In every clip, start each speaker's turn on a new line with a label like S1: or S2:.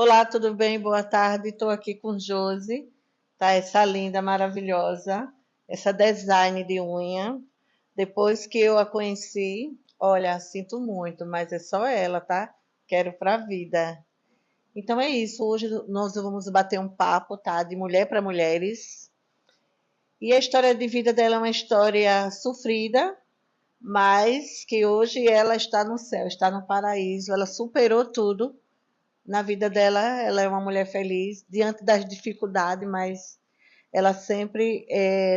S1: Olá, tudo bem? Boa tarde. Estou aqui com Josi, tá? Essa linda, maravilhosa, essa design de unha. Depois que eu a conheci, olha, sinto muito, mas é só ela, tá? Quero pra vida. Então é isso. Hoje nós vamos bater um papo, tá? De mulher para mulheres. E a história de vida dela é uma história sofrida, mas que hoje ela está no céu, está no paraíso. Ela superou tudo na vida dela. Ela é uma mulher feliz diante das dificuldades, mas ela sempre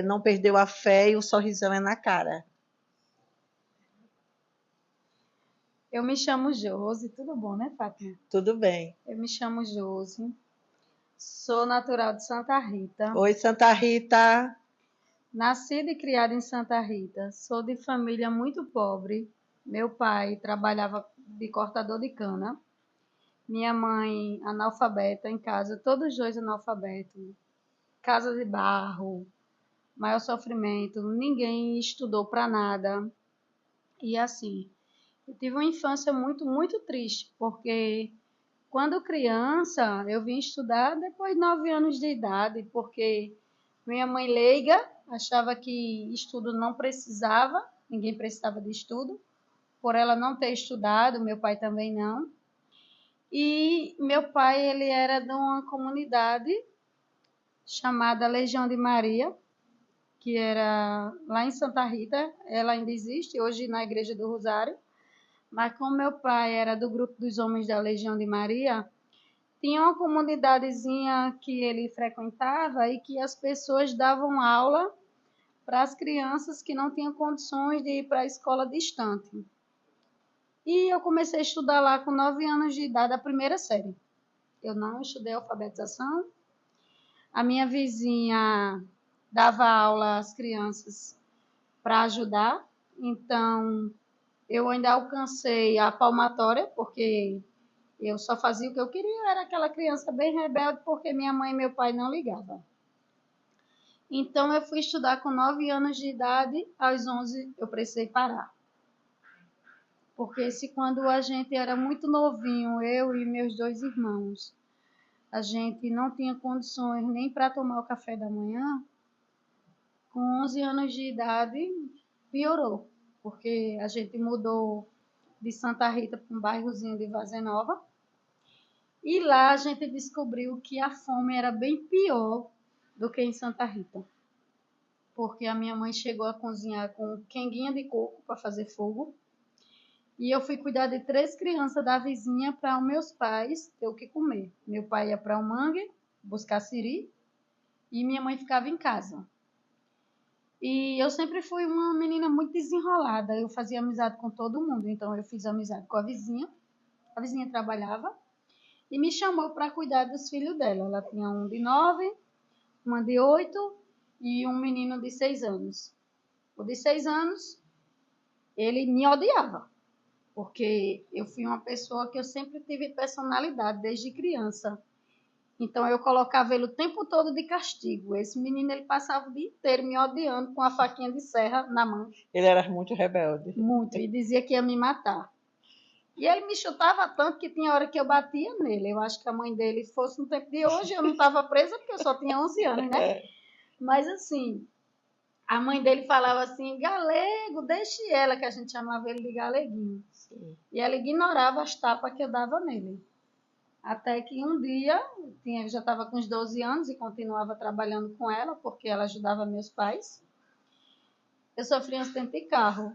S1: não perdeu a fé e o sorrisão é na cara.
S2: Eu me chamo Josi, tudo bom, né, Fátima?
S1: Tudo bem.
S2: Eu me chamo Josi, sou natural de Santa Rita,
S1: Oi, Santa Rita.
S2: nascida e criada em Santa Rita. Sou de família muito pobre. Meu pai trabalhava de cortador de cana, minha mãe analfabeta em casa, todos os dois analfabetos. Casa de barro, maior sofrimento, ninguém estudou para nada. E assim, eu tive uma infância muito, muito triste, porque quando criança, eu vim estudar depois de 9 anos de idade, porque minha mãe leiga achava que estudo não precisava, ninguém precisava de estudo, por ela não ter estudado, meu pai também não. E meu pai, ele era de uma comunidade chamada Legião de Maria, que era lá em Santa Rita, ela ainda existe hoje na Igreja do Rosário, mas como meu pai era do grupo dos homens da Legião de Maria, tinha uma comunidadezinha que ele frequentava e que as pessoas davam aula para as crianças que não tinham condições de ir para a escola distante. E eu comecei a estudar lá com 9 anos de idade, a primeira série. Eu não estudei alfabetização. A minha vizinha dava aula às crianças para ajudar, então eu ainda alcancei a palmatória, porque eu só fazia o que eu queria, eu era aquela criança bem rebelde, porque minha mãe e meu pai não ligavam. Então, eu fui estudar com 9 anos de idade, aos 11 eu precisei parar. Porque se quando a gente era muito novinho, eu e meus dois irmãos, a gente não tinha condições nem para tomar o café da manhã, com 11 anos de idade piorou, porque a gente mudou de Santa Rita para um bairrozinho de Vazenova, e lá a gente descobriu que a fome era bem pior do que em Santa Rita. Porque a minha mãe chegou a cozinhar com quenguinha de coco para fazer fogo. E eu fui cuidar de 3 crianças da vizinha para os meus pais ter o que comer. Meu pai ia para o mangue buscar siri e minha mãe ficava em casa. E eu sempre fui uma menina muito desenrolada. Eu fazia amizade com todo mundo. Então eu fiz amizade com a vizinha. A vizinha trabalhava e me chamou para cuidar dos filhos dela. Ela tinha um de 9, uma de 8 e um menino de 6 anos. O de 6 anos, ele me odiava, porque eu fui uma pessoa que eu sempre tive personalidade desde criança. Então eu colocava ele o tempo todo de castigo. Esse menino, ele passava o dia inteiro me odiando com a faquinha de serra na mão.
S1: Ele era muito rebelde.
S2: Muito, e dizia que ia me matar. E ele me chutava tanto que tinha hora que eu batia nele. Eu acho que a mãe dele, se fosse no tempo de hoje, eu não estava presa, porque eu só tinha 11 anos, né? Mas assim, a mãe dele falava assim, galego, deixe ela, que a gente chamava ele de galeguinho.
S1: Sim.
S2: E ela ignorava as tapas que eu dava nele. Até que um dia, eu já estava com uns 12 anos e continuava trabalhando com ela, porque ela ajudava meus pais. Eu sofri um acidente de carro.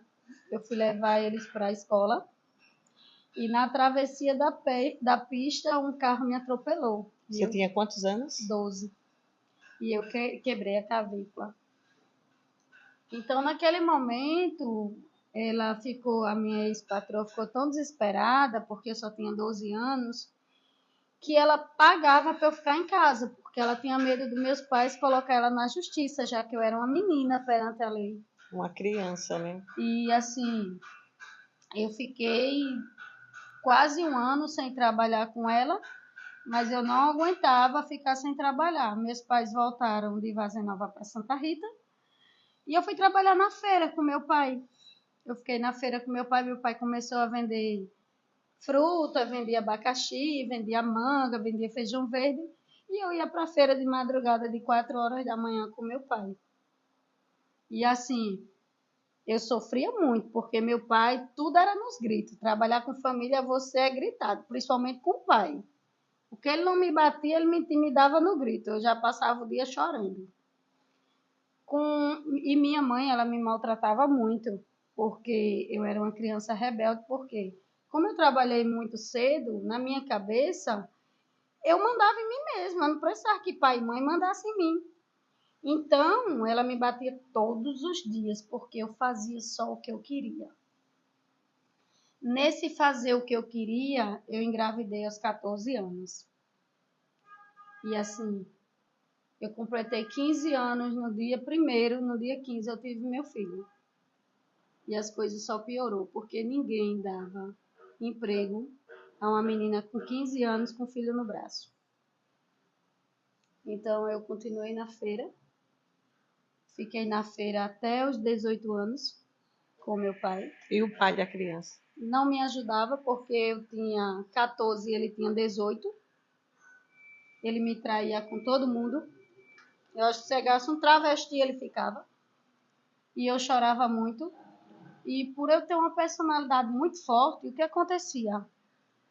S2: Eu fui levar eles para a escola. E na travessia da pista, um carro me atropelou.
S1: Você tinha quantos anos?
S2: 12. E eu quebrei a clavícula. Então, naquele momento, a minha ex-patroa ficou tão desesperada, porque eu só tinha 12 anos, que ela pagava para eu ficar em casa, porque ela tinha medo dos meus pais colocar ela na justiça, já que eu era uma menina perante a lei.
S1: Uma criança, né?
S2: E assim, eu fiquei quase um ano sem trabalhar com ela, mas eu não aguentava ficar sem trabalhar. Meus pais voltaram de Vazenova para Santa Rita e eu fui trabalhar na feira com meu pai. Eu fiquei na feira com meu pai começou a vender fruta, vendia abacaxi, vendia manga, vendia feijão verde. E eu ia para a feira de madrugada de 4 horas da manhã com meu pai. E assim, eu sofria muito, porque meu pai, tudo era nos gritos. Trabalhar com família, você é gritado, principalmente com o pai. Porque ele não me batia, ele me intimidava no grito. Eu já passava o dia chorando. E minha mãe, ela me maltratava muito, porque eu era uma criança rebelde. Porque, como eu trabalhei muito cedo, na minha cabeça, eu mandava em mim mesma. Eu não precisava que pai e mãe mandassem em mim. Então, ela me batia todos os dias, porque eu fazia só o que eu queria. Nesse fazer o que eu queria, eu engravidei aos 14 anos. E assim, eu completei 15 anos no dia 1º, no dia 15 eu tive meu filho. E as coisas só piorou, porque ninguém dava emprego a uma menina com 15 anos com filho no braço. Então, eu continuei na feira. Fiquei na feira até os 18 anos com meu pai.
S1: E o pai da criança?
S2: Não me ajudava porque eu tinha 14 e ele tinha 18. Ele me traía com todo mundo. Eu acho que se chegasse um travesti ele ficava. E eu chorava muito. E por eu ter uma personalidade muito forte, o que acontecia?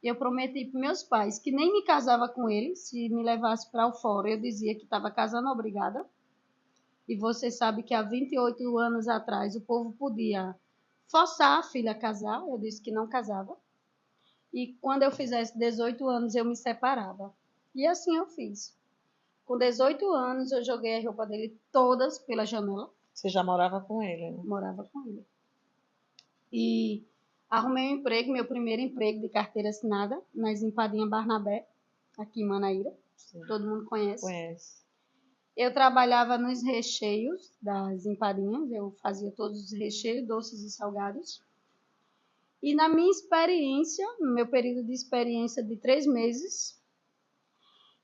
S2: Eu prometi para meus pais que nem me casava com ele. Se me levasse para o fora, eu dizia que estava casando obrigada. E você sabe que há 28 anos atrás o povo podia forçar a filha a casar. Eu disse que não casava. E quando eu fizesse 18 anos, eu me separava. E assim eu fiz. Com 18 anos, eu joguei a roupa dele todas pela janela.
S1: Você já morava com ele, né?
S2: Morava com ele. E arrumei um emprego, meu primeiro emprego de carteira assinada, nas Empadinhas Barnabé, aqui em Manaíra. Sim. Todo mundo conhece.
S1: Conhece.
S2: Eu trabalhava nos recheios das empadinhas, eu fazia todos os recheios, doces e salgados. E na minha experiência, no meu período de experiência de 3 meses,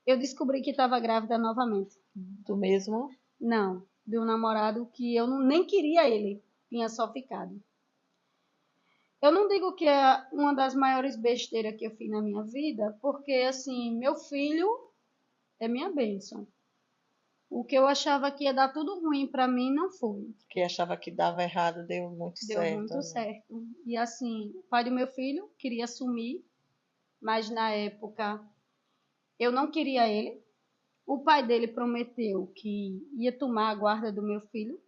S2: eu descobri que estava grávida novamente.
S1: Do mesmo?
S2: Não, de um namorado que eu nem queria ele, tinha só ficado. Eu não digo que é uma das maiores besteiras que eu fiz na minha vida, porque, assim, meu filho é minha bênção. O que eu achava que ia dar tudo ruim para mim, não foi.
S1: Que achava que dava errado, deu muito certo.
S2: Deu muito certo. E assim, o pai do meu filho queria assumir, mas na época eu não queria ele. O pai dele prometeu que ia tomar a guarda do meu filho.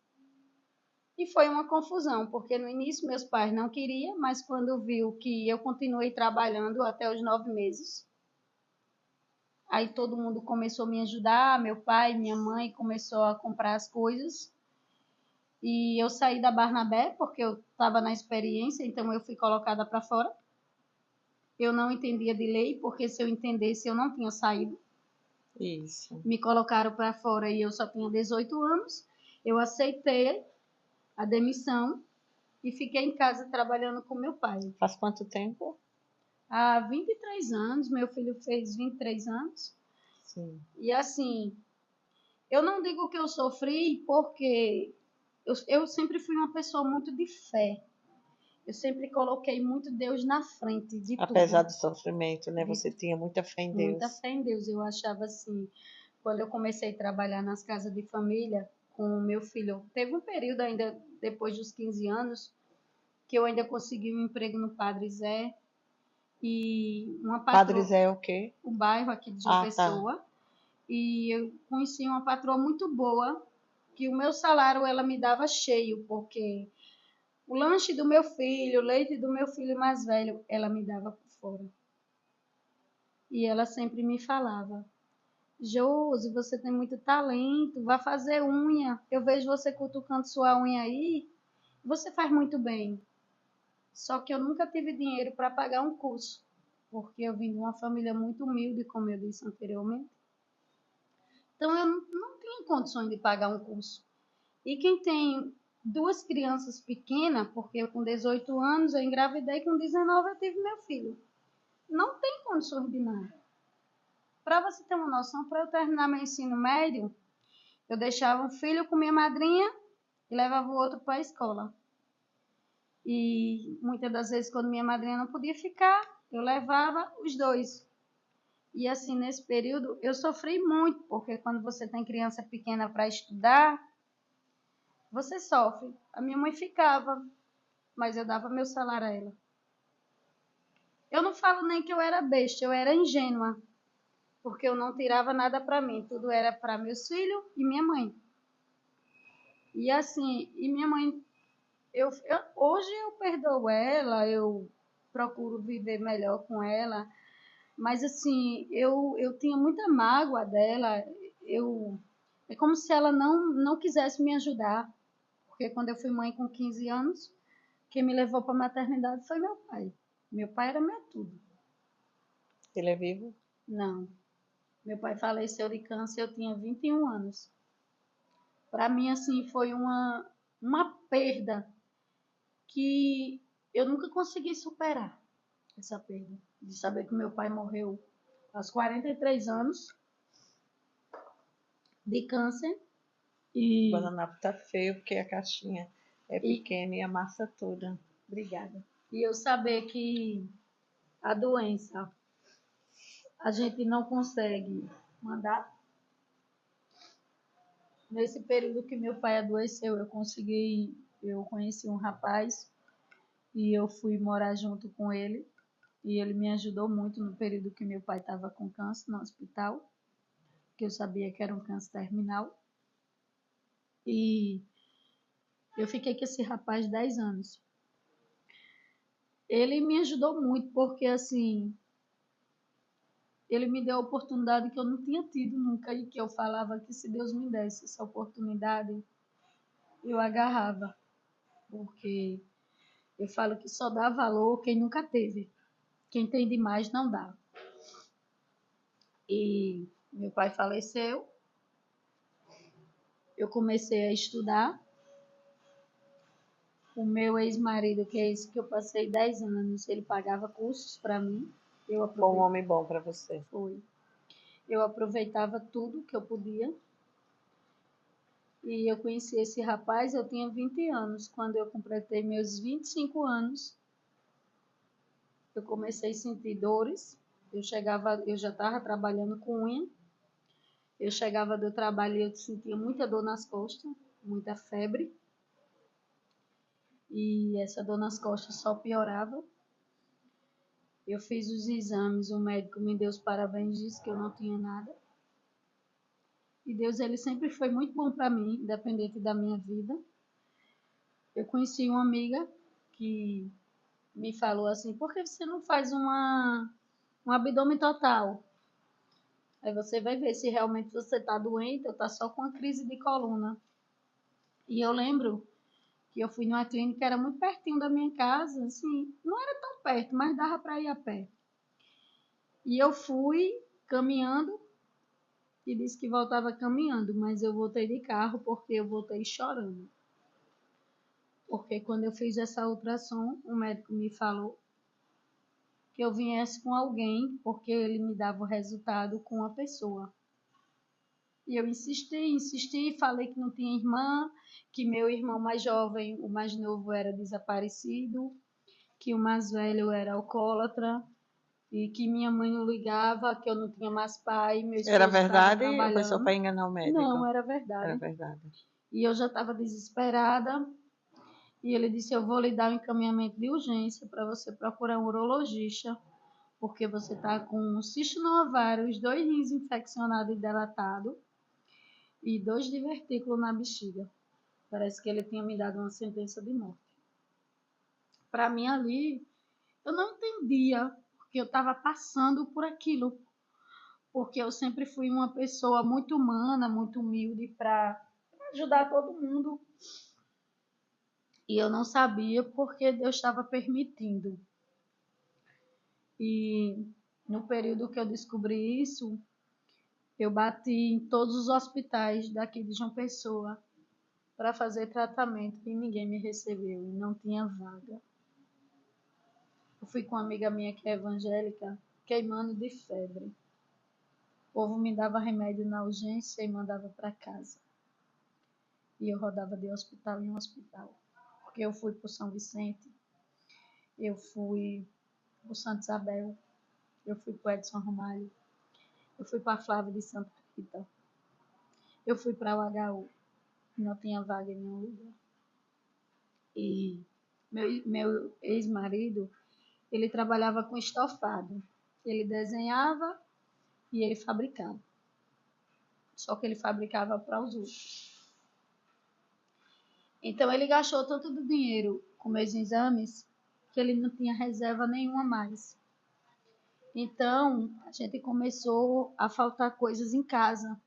S2: E foi uma confusão, porque no início meus pais não queriam, mas quando viu que eu continuei trabalhando até os 9 meses, aí todo mundo começou a me ajudar, meu pai, minha mãe começou a comprar as coisas. E eu saí da Barnabé, porque eu estava na experiência, então eu fui colocada para fora. Eu não entendia de lei, porque se eu entendesse eu não tinha saído.
S1: Isso.
S2: Me colocaram para fora e eu só tinha 18 anos. Eu aceitei a demissão e fiquei em casa trabalhando com meu pai.
S1: Faz quanto tempo?
S2: Há 23 anos, meu filho fez 23 anos.
S1: Sim.
S2: E assim, eu não digo que eu sofri porque eu sempre fui uma pessoa muito de fé. Eu sempre coloquei muito Deus na frente de tudo.
S1: Apesar do sofrimento, né? Você tinha muita fé em Deus.
S2: Muita fé em Deus. Eu achava assim, quando eu comecei a trabalhar nas casas de família com o meu filho, teve um período ainda depois dos 15 anos que eu ainda consegui um emprego no Padre Zé. E uma patroa,
S1: Padre Zé é o quê?
S2: Um bairro aqui de João Pessoa. Tá. E eu conheci uma patroa muito boa, que o meu salário ela me dava cheio, porque o lanche do meu filho, o leite do meu filho mais velho, ela me dava por fora. E ela sempre me falava: Josi, você tem muito talento, vá fazer unha. Eu vejo você cutucando sua unha aí, você faz muito bem. Só que eu nunca tive dinheiro para pagar um curso, porque eu vim de uma família muito humilde, como eu disse anteriormente. Então eu não tinha condições de pagar um curso. E quem tem 2 crianças pequenas, porque eu com 18 anos eu engravidei, com 19 eu tive meu filho. Não tem condições de nada. Para você ter uma noção, para eu terminar meu ensino médio, eu deixava um filho com minha madrinha e levava o outro para a escola. E muitas das vezes, quando minha madrinha não podia ficar, eu levava os dois. E assim, nesse período, eu sofri muito, porque quando você tem criança pequena para estudar, você sofre. A minha mãe ficava, mas eu dava meu salário a ela. Eu não falo nem que eu era besta, eu era ingênua, porque eu não tirava nada para mim, tudo era para meus filhos e minha mãe. E assim, e minha mãe, hoje eu perdoo ela, eu procuro viver melhor com ela, mas assim, eu tinha muita mágoa dela, é como se ela não quisesse me ajudar, porque quando eu fui mãe com 15 anos, quem me levou para a maternidade foi meu pai. Meu pai era meu tudo.
S1: Ele é vivo?
S2: Não. Meu pai faleceu de câncer, eu tinha 21 anos. Para mim, assim, foi uma perda que eu nunca consegui superar, essa perda. De saber que meu pai morreu aos 43 anos de câncer.
S1: O
S2: E,
S1: guardanapo tá feio porque a caixinha é
S2: e
S1: pequena e amassa toda.
S2: obrigada. E eu saber que a doença a gente não consegue mandar. Nesse período que meu pai adoeceu, eu conheci um rapaz e eu fui morar junto com ele. E ele me ajudou muito no período que meu pai estava com câncer no hospital, que eu sabia que era um câncer terminal. E eu fiquei com esse rapaz 10 anos. Ele me ajudou muito porque, assim, ele me deu a oportunidade que eu não tinha tido nunca e que eu falava que se Deus me desse essa oportunidade, eu agarrava. Porque eu falo que só dá valor quem nunca teve. Quem tem demais não dá. E meu pai faleceu. Eu comecei a estudar. O meu ex-marido, que é esse que eu passei 10 anos, ele pagava cursos para mim.
S1: Foi um homem bom para você.
S2: Foi. Eu aproveitava tudo que eu podia. E eu conheci esse rapaz, eu tinha 20 anos. Quando eu completei meus 25 anos, eu comecei a sentir dores. Eu já estava trabalhando com unha. Eu chegava do trabalho e eu sentia muita dor nas costas, muita febre. E essa dor nas costas só piorava. Eu fiz os exames, o médico me deu os parabéns, disse que eu não tinha nada. E Deus, ele sempre foi muito bom para mim, independente da minha vida. Eu conheci uma amiga que me falou assim, por que você não faz um abdômen total? Aí você vai ver se realmente você está doente ou está só com uma crise de coluna. E eu lembro que eu fui numa clínica que era muito pertinho da minha casa, assim, não era tão perto, mas dava para ir a pé. E eu fui caminhando e disse que voltava caminhando, mas eu voltei de carro porque eu voltei chorando. Porque quando eu fiz essa ultrassom, o médico me falou que eu viesse com alguém, porque ele me dava o resultado com a pessoa. E eu insisti, falei que não tinha irmã, que meu irmão mais jovem, o mais novo, era desaparecido, que o mais velho era alcoólatra, e que minha mãe não ligava, que eu não tinha mais pai, meu
S1: Era
S2: esposo estava
S1: verdade ou foi só
S2: trabalhando.
S1: para enganar o médico?
S2: Não, era
S1: Era
S2: verdade.
S1: verdade.
S2: E eu já estava desesperada. E ele disse: eu vou lhe dar um encaminhamento de urgência para você procurar um urologista, porque você está com um cisto no ovário, os 2 rins infeccionados e dilatados e 2 divertículos na bexiga. Parece que ele tinha me dado uma sentença de morte. Para mim ali, eu não entendia, porque eu estava passando por aquilo. Porque eu sempre fui uma pessoa muito humana, muito humilde para ajudar todo mundo. E eu não sabia porque Deus estava permitindo. E no período que eu descobri isso, eu bati em todos os hospitais daqui de João Pessoa para fazer tratamento e ninguém me recebeu e não tinha vaga. Eu fui com uma amiga minha que é evangélica, queimando de febre. O povo me dava remédio na urgência e mandava para casa. E eu rodava de hospital em hospital. Porque eu fui para o São Vicente, eu fui o Santa Isabel, eu fui para o Edson Ramalho, eu fui para a Flávia de Santa Rita, eu fui para o HU, não tinha vaga em nenhum lugar. E meu ex-marido, ele trabalhava com estofado. Ele desenhava e ele fabricava. Só que ele fabricava para os outros. Então ele gastou tanto do dinheiro com meus exames que ele não tinha reserva nenhuma mais. Então a gente começou a faltar coisas em casa,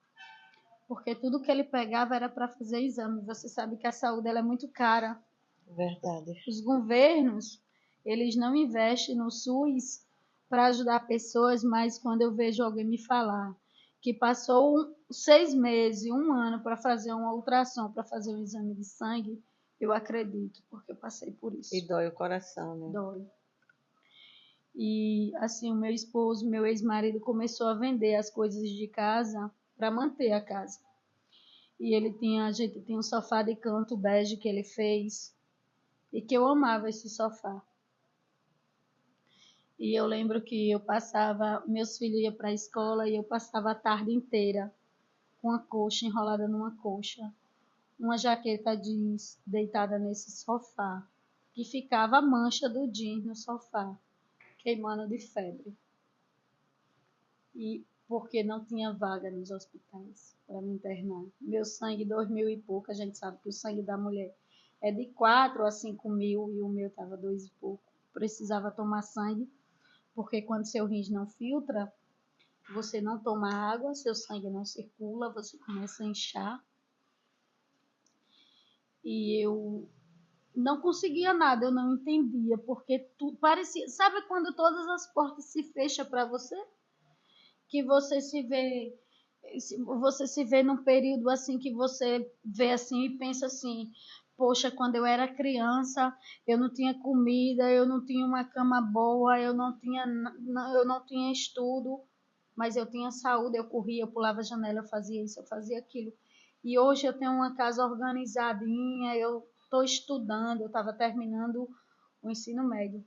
S2: porque tudo que ele pegava era para fazer exame. Você sabe que a saúde ela é muito cara.
S1: Verdade.
S2: Os governos, eles não investem no SUS para ajudar pessoas, mas quando eu vejo alguém me falar que passou 6 meses, 1 ano para fazer uma ultrassom, para fazer um exame de sangue, eu acredito, porque eu passei por isso.
S1: E dói o coração, né?
S2: Dói. E assim, o meu esposo, meu ex-marido, começou a vender as coisas de casa para manter a casa. E a gente tinha um sofá de canto bege que ele fez, e que eu amava esse sofá. E eu lembro que meus filhos iam para a escola e eu passava a tarde inteira com a coxa enrolada numa coxa, uma jaqueta jeans deitada nesse sofá, que ficava a mancha do jeans no sofá, queimando de febre. E porque não tinha vaga nos hospitais para me internar. Meu sangue, 2.000 e pouco, a gente sabe que o sangue da mulher é de 4 a 5 mil e o meu estava 2 e pouco. Precisava tomar sangue, porque quando seu rins não filtra, você não toma água, seu sangue não circula, você começa a inchar. E eu não conseguia nada, eu não entendia, porque tudo parecia... Sabe quando todas as portas se fecham para você? Que você se vê num período assim que você vê assim e pensa assim: poxa, quando eu era criança, eu não tinha comida, eu não tinha uma cama boa, eu não tinha estudo, mas eu tinha saúde, eu corria, eu pulava a janela, eu fazia isso, eu fazia aquilo. E hoje eu tenho uma casa organizadinha, eu estou estudando, eu estava terminando o ensino médio,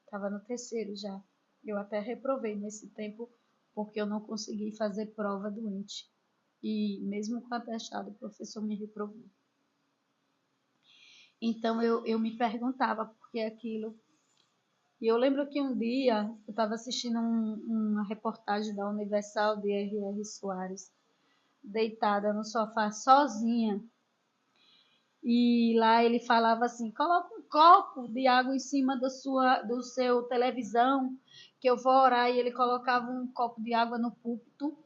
S2: estava no terceiro já. Eu até reprovei nesse tempo porque eu não consegui fazer prova doente. E mesmo com atestado, o professor me reprovou. Então eu me perguntava por que aquilo. E eu lembro que um dia eu estava assistindo uma reportagem da Universal de R.R. Soares, deitada no sofá sozinha. E lá ele falava assim: coloca um copo de água em cima do seu televisão, que eu vou orar. E ele colocava um copo de água no púlpito,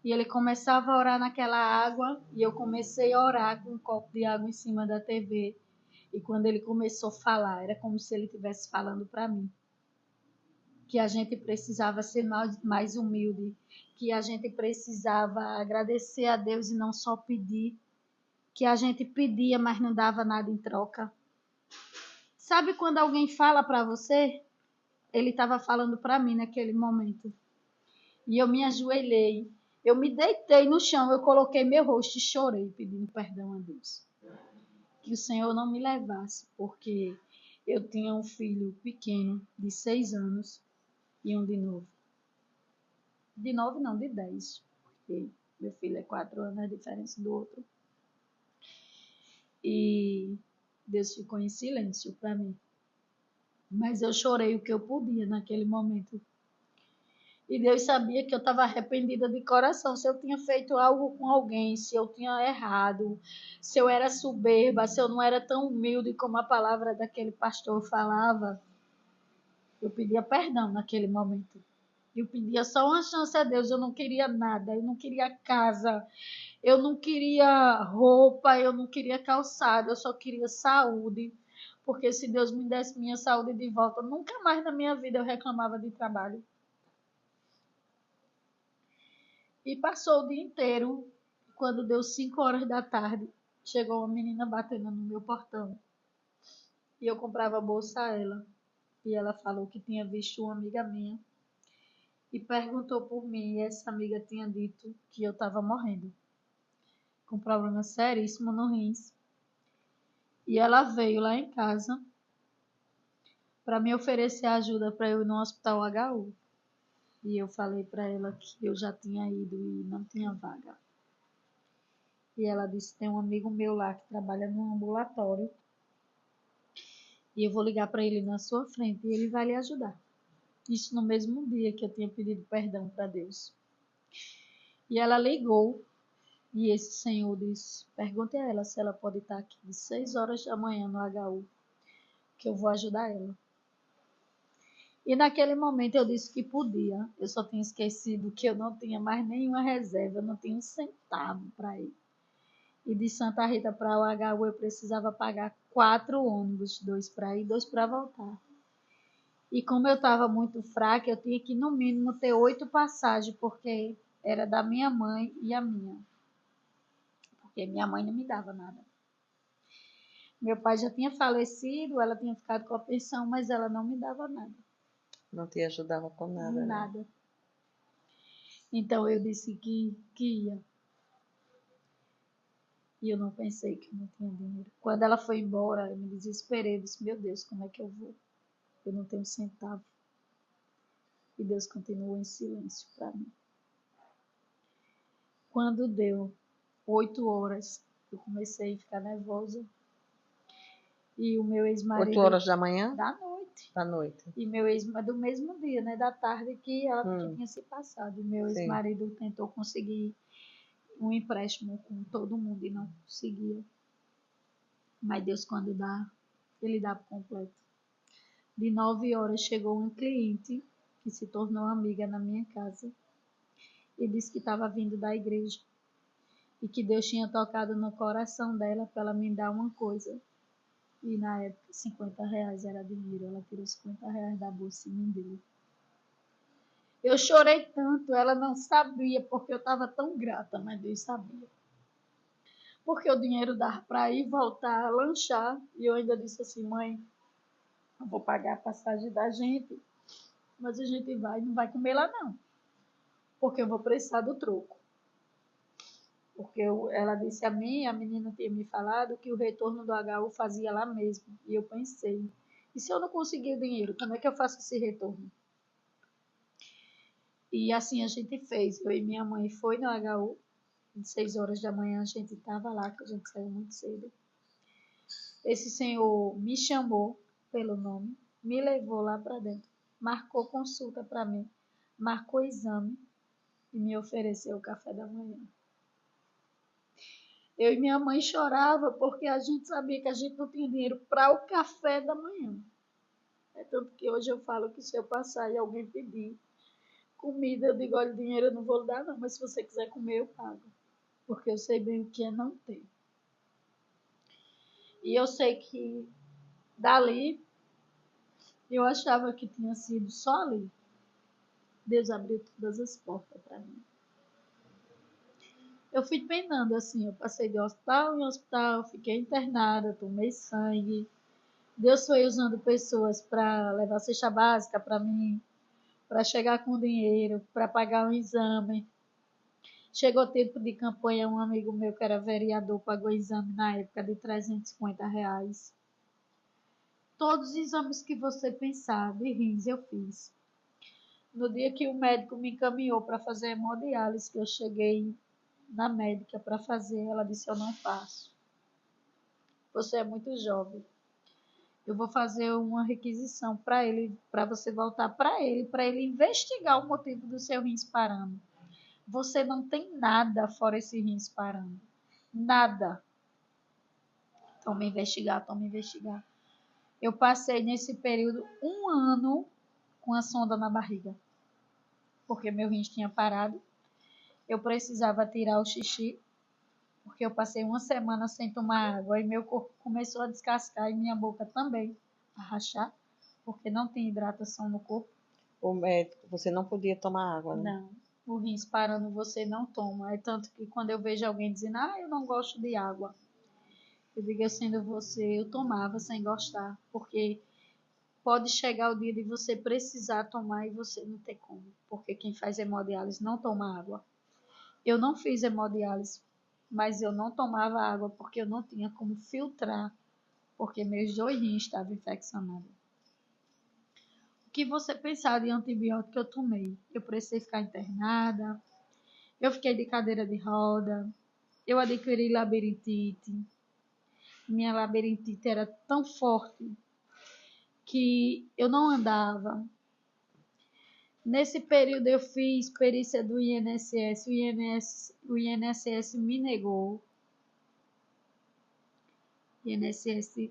S2: e ele começava a orar naquela água, e eu comecei a orar com um copo de água em cima da TV. E quando ele começou a falar, era como se ele estivesse falando para mim. Que a gente precisava ser mais humilde, que a gente precisava agradecer a Deus e não só pedir, que a gente pedia, mas não dava nada em troca. Sabe quando alguém fala para você? Ele estava falando para mim naquele momento. E eu me ajoelhei, eu me deitei no chão, eu coloquei meu rosto e chorei, pedindo perdão a Deus. Que o Senhor não me levasse, porque eu tinha um filho pequeno, de 6 anos, e um de 9. De 9 não, de 10, porque meu filho é 4 anos, a diferença do outro. E Deus ficou em silêncio para mim. Mas eu chorei o que eu podia naquele momento. E Deus sabia que eu estava arrependida de coração. Se eu tinha feito algo com alguém, se eu tinha errado, se eu era soberba, se eu não era tão humilde como a palavra daquele pastor falava, eu pedia perdão naquele momento. Eu pedia só uma chance a Deus. Eu não queria nada, eu não queria casa, eu não queria roupa, eu não queria calçado, eu só queria saúde. Porque se Deus me desse minha saúde de volta, nunca mais na minha vida eu reclamava de trabalho. E passou o dia inteiro. Quando deu 5 horas da tarde, chegou uma menina batendo no meu portão. E eu comprava bolsa a ela. E ela falou que tinha visto uma amiga minha. E perguntou por mim. E essa amiga tinha dito que eu estava morrendo, com problema seríssimo no rins. E ela veio lá em casa para me oferecer ajuda para eu ir no hospital HU. E eu falei para ela que eu já tinha ido e não tinha vaga. E ela disse: tem um amigo meu lá que trabalha no ambulatório e eu vou ligar para ele na sua frente e ele vai lhe ajudar. Isso no mesmo dia que eu tinha pedido perdão para Deus. E ela ligou e esse senhor disse: pergunte a ela se ela pode estar aqui de 6 horas da manhã no HU, que eu vou ajudar ela. E naquele momento eu disse que podia. Eu só tinha esquecido que eu não tinha mais nenhuma reserva, eu não tinha um centavo para ir. E de Santa Rita para o HU eu precisava pagar 4 ônibus, 2 para ir e 2 para voltar. E como eu estava muito fraca, eu tinha que no mínimo ter 8 passagens, porque era da minha mãe e a minha. Porque minha mãe não me dava nada. Meu pai já tinha falecido, ela tinha ficado com a pensão, mas ela não me dava nada.
S1: Não te ajudava com nada, né?
S2: Nada. Então eu disse que ia. E eu não pensei que eu não tinha dinheiro. Quando ela foi embora, eu me desesperei. Eu disse: meu Deus, como é que eu vou? Eu não tenho um centavo. E Deus continuou em silêncio para mim. Quando deu 8 horas, eu comecei a ficar nervosa. E o meu ex-marido...
S1: 8 horas da manhã?
S2: Da noite.
S1: Da noite.
S2: E meu ex-marido, do mesmo dia, né? Da tarde que ela que tinha se passado. E meu ex-marido tentou conseguir um empréstimo com todo mundo e não conseguia. Mas Deus, quando dá, ele dá por completo. De 9 horas chegou um cliente que se tornou amiga na minha casa e disse que estava vindo da igreja e que Deus tinha tocado no coração dela para ela me dar uma coisa. E na época 50 reais era dinheiro. Ela tirou 50 reais da bolsa e me deu. Eu chorei tanto, ela não sabia, porque eu estava tão grata, mas Deus sabia. Porque o dinheiro dava para ir, voltar, lanchar. E eu ainda disse assim: mãe, eu vou pagar a passagem da gente, mas a gente não vai comer lá não, porque eu vou precisar do troco. Porque ela disse a mim, a menina tinha me falado, que o retorno do HU fazia lá mesmo. E eu pensei: e se eu não conseguir o dinheiro, como é que eu faço esse retorno? E assim a gente fez. Eu e minha mãe foi no HU, de 6 horas da manhã a gente estava lá, que a gente saiu muito cedo. Esse senhor me chamou pelo nome, me levou lá para dentro, marcou consulta para mim, marcou exame e me ofereceu o café da manhã. Eu e minha mãe chorava porque a gente sabia que a gente não tinha dinheiro para o café da manhã. É tanto que hoje eu falo que se eu passar e alguém pedir comida, eu digo: olha, dinheiro eu não vou dar não, mas se você quiser comer eu pago. Porque eu sei bem o que é não ter. E eu sei que dali eu achava que tinha sido só ali. Deus abriu todas as portas para mim. Eu fui penando assim, eu passei de hospital em hospital, fiquei internada, tomei sangue. Deus foi usando pessoas para levar cesta básica para mim, para chegar com dinheiro, para pagar um exame. Chegou tempo de campanha, um amigo meu que era vereador pagou exame na época de 350 reais. Todos os exames que você pensar de rins eu fiz. No dia que o médico me encaminhou para fazer hemodiálise, que eu cheguei na médica para fazer, ela disse: eu não faço. Você é muito jovem. Eu vou fazer uma requisição para ele, para você voltar para ele investigar o motivo do seu rins parando. Você não tem nada fora esse rins parando. Nada. Toma investigar, toma investigar. Eu passei nesse período 1 ano com a sonda na barriga, porque meu rins tinha parado. Eu precisava tirar o xixi, porque eu passei 1 semana sem tomar água e meu corpo começou a descascar e minha boca também a rachar, porque não tem hidratação no corpo.
S1: O médico, você não podia tomar água, né?
S2: Não, o rins parando você não toma. É tanto que quando eu vejo alguém dizendo: eu não gosto de água, eu digo: sendo você, eu tomava sem gostar, porque pode chegar o dia de você precisar tomar e você não ter como, porque quem faz hemodiálise não toma água. Eu não fiz hemodiálise, mas eu não tomava água porque eu não tinha como filtrar, porque meus 2 rins estavam infeccionados. que você pensar de antibiótico que eu tomei. Eu precisei ficar internada, eu fiquei de cadeira de roda, eu adquiri labirintite. Minha labirintite era tão forte que eu não andava. Nesse período eu fiz perícia do INSS, o INSS me negou. O INSS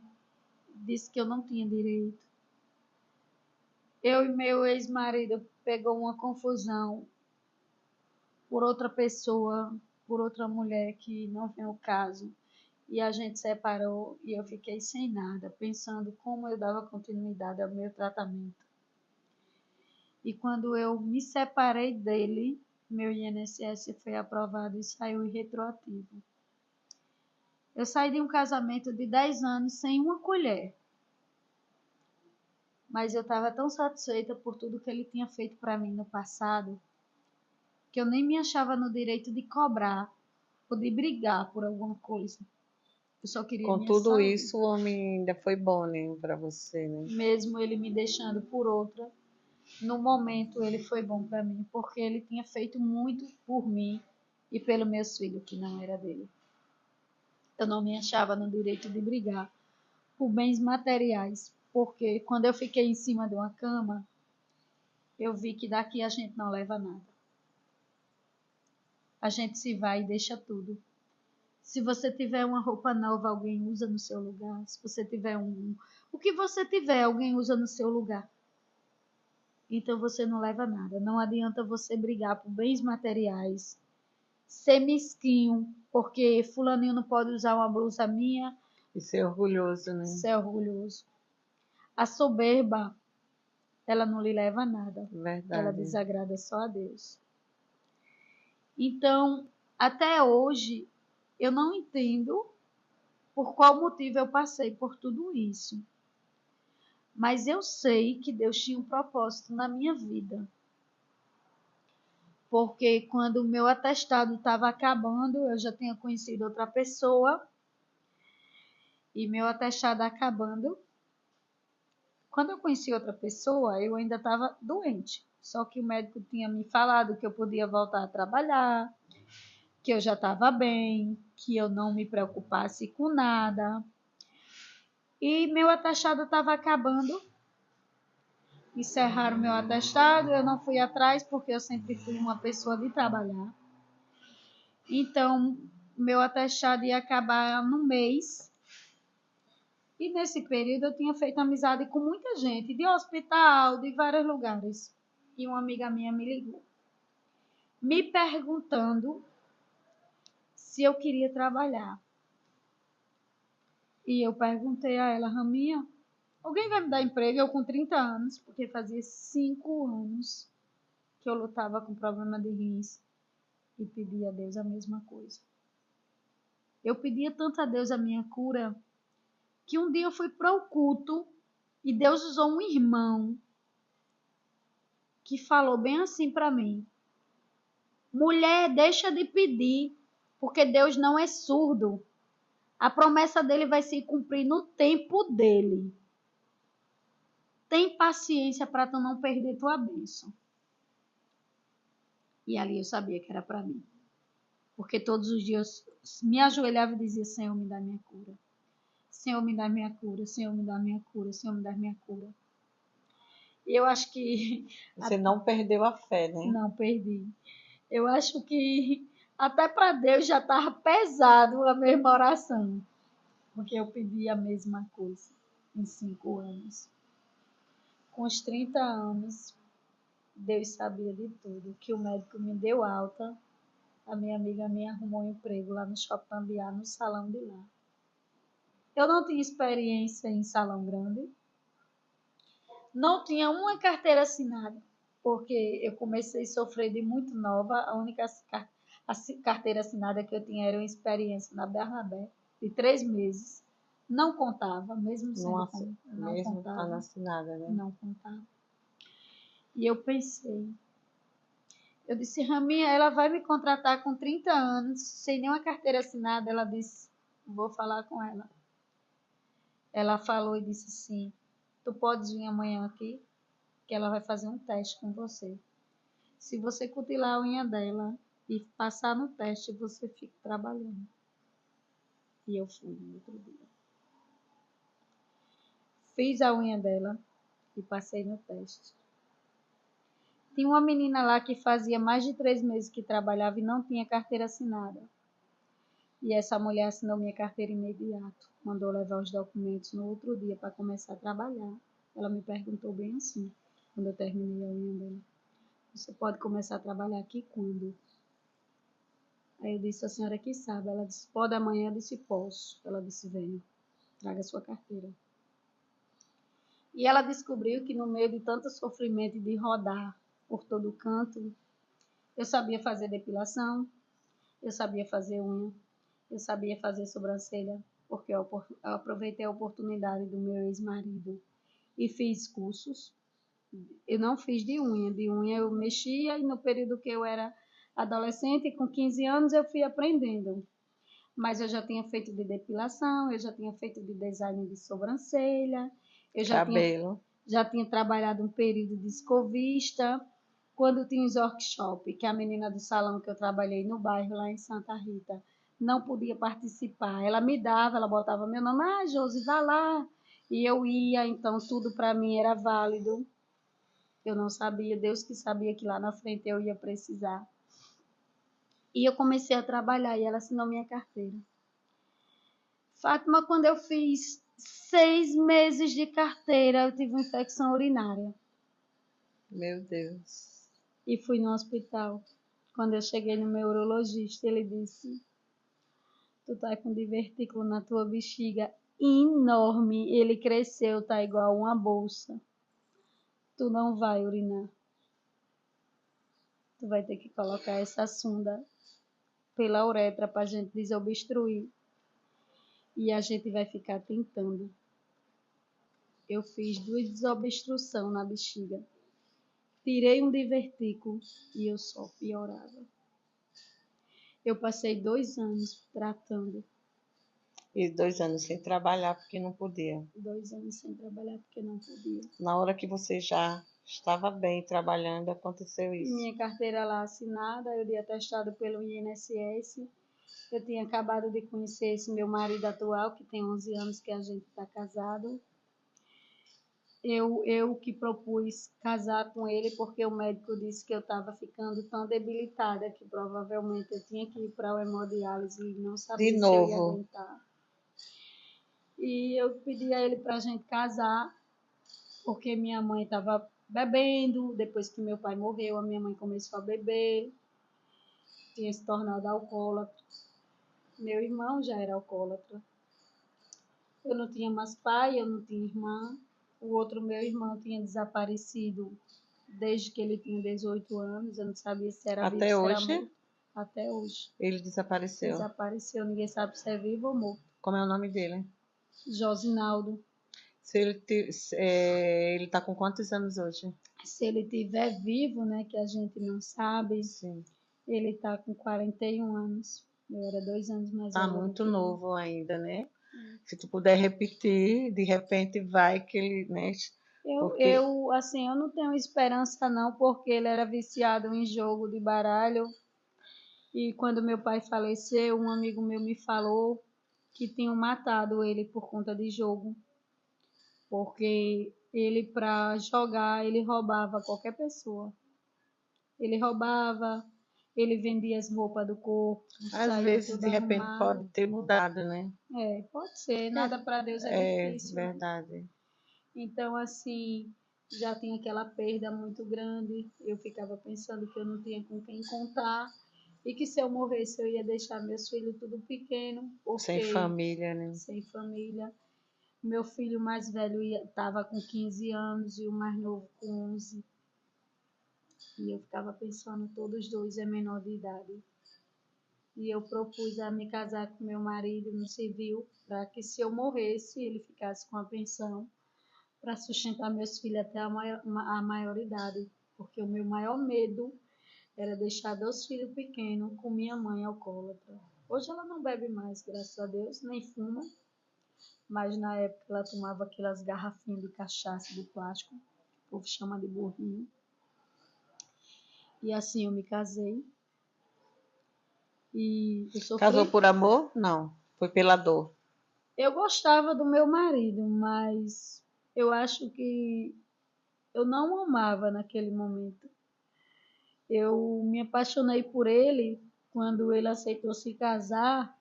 S2: disse que eu não tinha direito. Eu e meu ex-marido pegou uma confusão por outra pessoa, por outra mulher que não vem ao caso. E a gente separou e eu fiquei sem nada, pensando como eu dava continuidade ao meu tratamento. E quando eu me separei dele, meu INSS foi aprovado e saiu retroativo. Eu saí de um casamento de 10 anos sem uma colher. Mas eu estava tão satisfeita por tudo que ele tinha feito para mim no passado, que eu nem me achava no direito de cobrar ou de brigar por alguma coisa. Eu só queria
S1: Com
S2: minha
S1: tudo
S2: saúde.
S1: isso, o homem ainda foi bom, né, para você, né?
S2: Mesmo ele me deixando por outra, no momento ele foi bom para mim, porque ele tinha feito muito por mim e pelos meus filhos, que não era dele. Eu não me achava no direito de brigar por bens materiais, porque quando eu fiquei em cima de uma cama, eu vi que daqui a gente não leva nada. A gente se vai e deixa tudo. Se você tiver uma roupa nova, alguém usa no seu lugar. Se você tiver o que você tiver, alguém usa no seu lugar. Então você não leva nada. Não adianta você brigar por bens materiais, ser mesquinho, porque fulaninho não pode usar uma blusa minha.
S1: E ser orgulhoso, né?
S2: Ser orgulhoso. A soberba, ela não lhe leva a nada.
S1: Verdade.
S2: Ela desagrada só a Deus. Então, até hoje, eu não entendo por qual motivo eu passei por tudo isso. Mas eu sei que Deus tinha um propósito na minha vida. Porque quando o meu atestado estava acabando, eu já tinha conhecido outra pessoa. E meu atestado acabando. Quando eu conheci outra pessoa, eu ainda estava doente. Só que o médico tinha me falado que eu podia voltar a trabalhar, que eu já estava bem, que eu não me preocupasse com nada. E meu atestado estava acabando. Encerraram meu atestado, eu não fui atrás porque eu sempre fui uma pessoa de trabalhar. Então, meu atestado ia acabar no mês. E nesse período eu tinha feito amizade com muita gente, de hospital, de vários lugares. E uma amiga minha me ligou, me perguntando se eu queria trabalhar. E eu perguntei a ela, Raminha, alguém vai me dar emprego? Eu com 30 anos, porque fazia 5 anos que eu lutava com problema de rins e pedia a Deus a mesma coisa. Eu pedia tanto a Deus a minha cura, que um dia eu fui para o culto e Deus usou um irmão que falou bem assim para mim. Mulher, deixa de pedir, porque Deus não é surdo. A promessa dele vai se cumprir no tempo dele. Tem paciência para tu não perder tua bênção. E ali eu sabia que era para mim. Porque todos os dias eu me ajoelhava e dizia, Senhor, me dá minha cura. Senhor, me dá minha cura. Senhor, me dá minha cura. Senhor, me dá minha cura. E eu acho que...
S1: Você não perdeu a fé, né?
S2: Não perdi. Eu acho que até para Deus já estava pesado a mesma oração. Porque eu pedi a mesma coisa em 5 anos. Com os 30 anos, Deus sabia de tudo. Que o médico me deu alta. A minha amiga me arrumou um emprego lá no Shopping Ambiá, no salão de lá. Eu não tinha experiência em salão grande. Não tinha uma carteira assinada, porque eu comecei a sofrer de muito nova. A única carteira assinada que eu tinha era uma experiência na Bernabé, de 3 meses. Não contava, mesmo sendo
S1: Nossa,
S2: não
S1: mesmo
S2: contava.
S1: estando assinada, né?
S2: Não contava. E eu pensei, eu disse, Raminha, ela vai me contratar com 30 anos, sem nenhuma carteira assinada. Ela disse, vou falar com ela. Ela falou e disse assim, tu podes vir amanhã aqui? que ela vai fazer um teste com você. Se você cutilar a unha dela e passar no teste, você fica trabalhando. E eu fui no outro dia. Fiz a unha dela e passei no teste. Tinha uma menina lá que fazia mais de 3 meses que trabalhava e não tinha carteira assinada. E essa mulher assinou minha carteira imediato. Mandou levar os documentos no outro dia para começar a trabalhar. Ela me perguntou bem assim, quando eu terminei a unha dela. Você pode começar a trabalhar aqui quando? Aí eu disse, a senhora que sabe. Ela disse, pode amanhã? Eu disse, posso. Ela disse, venha, traga sua carteira. E ela descobriu que no meio de tanto sofrimento de rodar por todo canto, eu sabia fazer depilação, eu sabia fazer unha, eu sabia fazer sobrancelha, porque eu aproveitei a oportunidade do meu ex-marido e fiz cursos. Eu não fiz de unha eu mexia e no período que eu era adolescente, com 15 anos, eu fui aprendendo. Mas eu já tinha feito de depilação, eu já tinha feito de design de sobrancelha, eu
S1: Cabelo.
S2: já tinha trabalhado um período de escovista, quando tinha os workshop, que a menina do salão que eu trabalhei no bairro, lá em Santa Rita, não podia participar. Ela me dava, ela botava meu nome, Josi, vá lá. E eu ia, então tudo para mim era válido. Eu não sabia, Deus que sabia que lá na frente eu ia precisar. E eu comecei a trabalhar e ela assinou minha carteira. Fátima, quando eu fiz 6 meses de carteira, eu tive uma infecção urinária.
S1: Meu Deus.
S2: E fui no hospital. Quando eu cheguei no meu urologista, ele disse, tu tá com divertículo na tua bexiga enorme, ele cresceu, tá igual uma bolsa. Tu não vai urinar. Tu vai ter que colocar essa sonda pela uretra pra gente desobstruir. E a gente vai ficar tentando. Eu fiz 2 desobstruções na bexiga. Tirei um divertículo e eu só piorava. Eu passei 2 anos tratando.
S1: E 2 anos sem trabalhar porque não podia.
S2: 2 anos sem trabalhar porque não podia.
S1: Na hora que você já estava bem trabalhando, aconteceu
S2: E
S1: isso.
S2: minha carteira lá assinada, eu de atestado pelo INSS. Eu tinha acabado de conhecer esse meu marido atual, que tem 11 anos que a gente está casado. Eu que propus casar com ele porque o médico disse que eu estava ficando tão debilitada que provavelmente eu tinha que ir para o hemodiálise e não sabia
S1: De
S2: se eu ia
S1: novo.
S2: aguentar. E eu pedi a ele para a gente casar porque minha mãe estava bebendo. Depois que meu pai morreu, a minha mãe começou a beber, tinha se tornado alcoólatra. Meu irmão já era alcoólatra. Eu não tinha mais pai, eu não tinha irmã. O outro meu irmão tinha desaparecido desde que ele tinha 18 anos. Eu não sabia se era vivo,
S1: Até
S2: se era
S1: hoje,
S2: morto. Até hoje.
S1: ele desapareceu.
S2: Desapareceu, ninguém sabe se é vivo ou morto.
S1: Como é o nome dele?
S2: Josinaldo.
S1: Ele tá com quantos anos hoje?
S2: Se ele estiver vivo, né, que a gente não sabe,
S1: Sim.
S2: ele tá com 41 anos. Eu era 2 anos mais
S1: Tá
S2: velha do
S1: muito
S2: que ele.
S1: novo ainda, né? Se tu puder repetir, de repente vai que ele, né? Porque
S2: Eu não tenho esperança não, porque ele era viciado em jogo de baralho. E quando meu pai faleceu, um amigo meu me falou que tinham matado ele por conta de jogo. Porque ele, para jogar, ele roubava qualquer pessoa. Ele roubava, ele vendia as roupas do corpo,
S1: às
S2: saía
S1: vezes
S2: tudo
S1: de repente
S2: arrumado.
S1: pode ter mudado, né?
S2: Pode ser, nada para Deus é
S1: É
S2: difícil, né?
S1: verdade.
S2: Então, assim, já tinha aquela perda muito grande. Eu ficava pensando que eu não tinha com quem contar e que se eu morresse eu ia deixar meus filhos tudo pequeno,
S1: Sem
S2: porque
S1: família, né?
S2: sem família. Meu filho mais velho estava com 15 anos e o mais novo com 11. E eu ficava pensando, todos dois é menor de idade. E eu propus a me casar com meu marido no civil, para que se eu morresse, ele ficasse com a pensão para sustentar meus filhos até a maioridade, porque o meu maior medo era deixar 2 filhos pequenos com minha mãe alcoólatra. Hoje ela não bebe mais, graças a Deus, nem fuma, mas na época ela tomava aquelas garrafinhas de cachaça de plástico povo chama de burrinho. E assim eu me casei. E eu sofri.
S1: Casou por amor? Não, foi pela dor.
S2: Eu gostava do meu marido, mas eu acho que eu não o amava naquele momento. Eu me apaixonei por ele quando ele aceitou se casar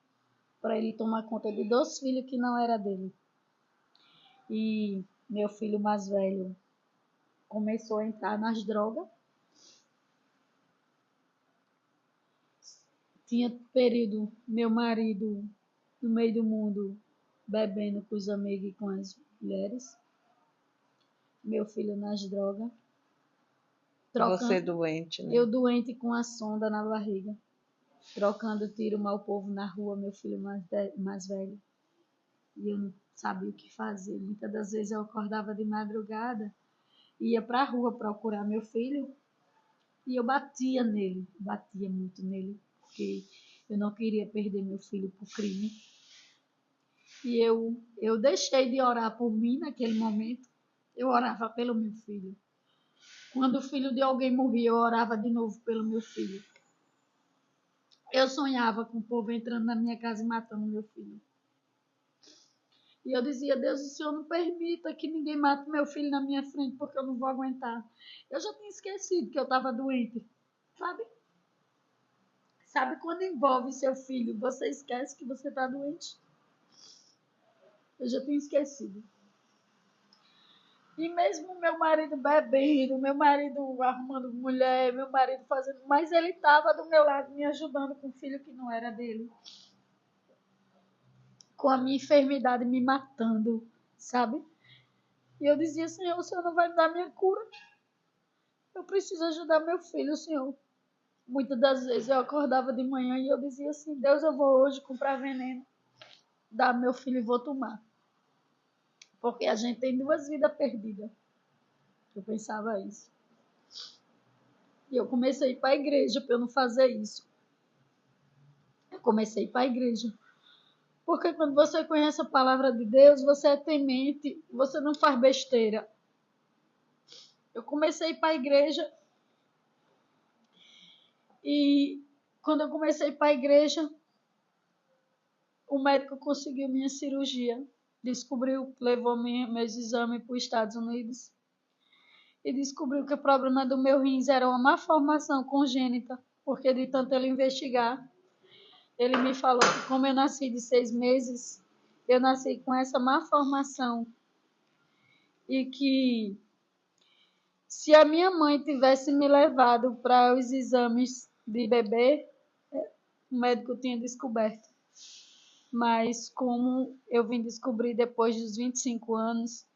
S2: para ele tomar conta de 2 filhos que não era dele. E meu filho mais velho começou a entrar nas drogas. Tinha período meu marido no meio do mundo bebendo com os amigos e com as mulheres. Meu filho nas drogas.
S1: Você doente, né?
S2: Eu doente com a sonda na barriga. Trocando tiro mal povo na rua, meu filho mais velho. E eu não sabia o que fazer. Muitas das vezes eu acordava de madrugada, ia para a rua procurar meu filho e eu batia muito nele, porque eu não queria perder meu filho por crime. E eu deixei de orar por mim naquele momento, eu orava pelo meu filho. Quando o filho de alguém morria, eu orava de novo pelo meu filho. Eu sonhava com o povo entrando na minha casa e matando meu filho. E eu dizia, Deus, o Senhor não permita que ninguém mate meu filho na minha frente, porque eu não vou aguentar. Eu já tinha esquecido que eu estava doente, sabe? Sabe quando envolve seu filho, você esquece que você está doente? Eu já tinha esquecido. E mesmo meu marido bebendo, meu marido arrumando mulher, meu marido fazendo... Mas ele estava do meu lado me ajudando com um filho que não era dele. Com a minha enfermidade me matando, sabe? E eu dizia, Senhor, o Senhor não vai me dar minha cura. Eu preciso ajudar meu filho, Senhor. Muitas das vezes eu acordava de manhã e eu dizia assim, Deus, eu vou hoje comprar veneno, dar meu filho e vou tomar. Porque a gente tem 2 vidas perdidas. Eu pensava isso. E eu comecei a ir para a igreja para eu não fazer isso. Eu comecei a ir para a igreja. Porque quando você conhece a palavra de Deus, você é temente, você não faz besteira. Eu comecei a ir para a igreja e quando eu comecei a ir para a igreja, o médico conseguiu minha cirurgia, descobriu, levou meus exames para os Estados Unidos e descobriu que o problema do meu rins era uma malformação congênita, porque de tanto ele investigar, ele me falou que como eu nasci de 6 meses, eu nasci com essa malformação e que se a minha mãe tivesse me levado para os exames de bebê, o médico tinha descoberto. Mas como eu vim descobrir depois dos 25 anos,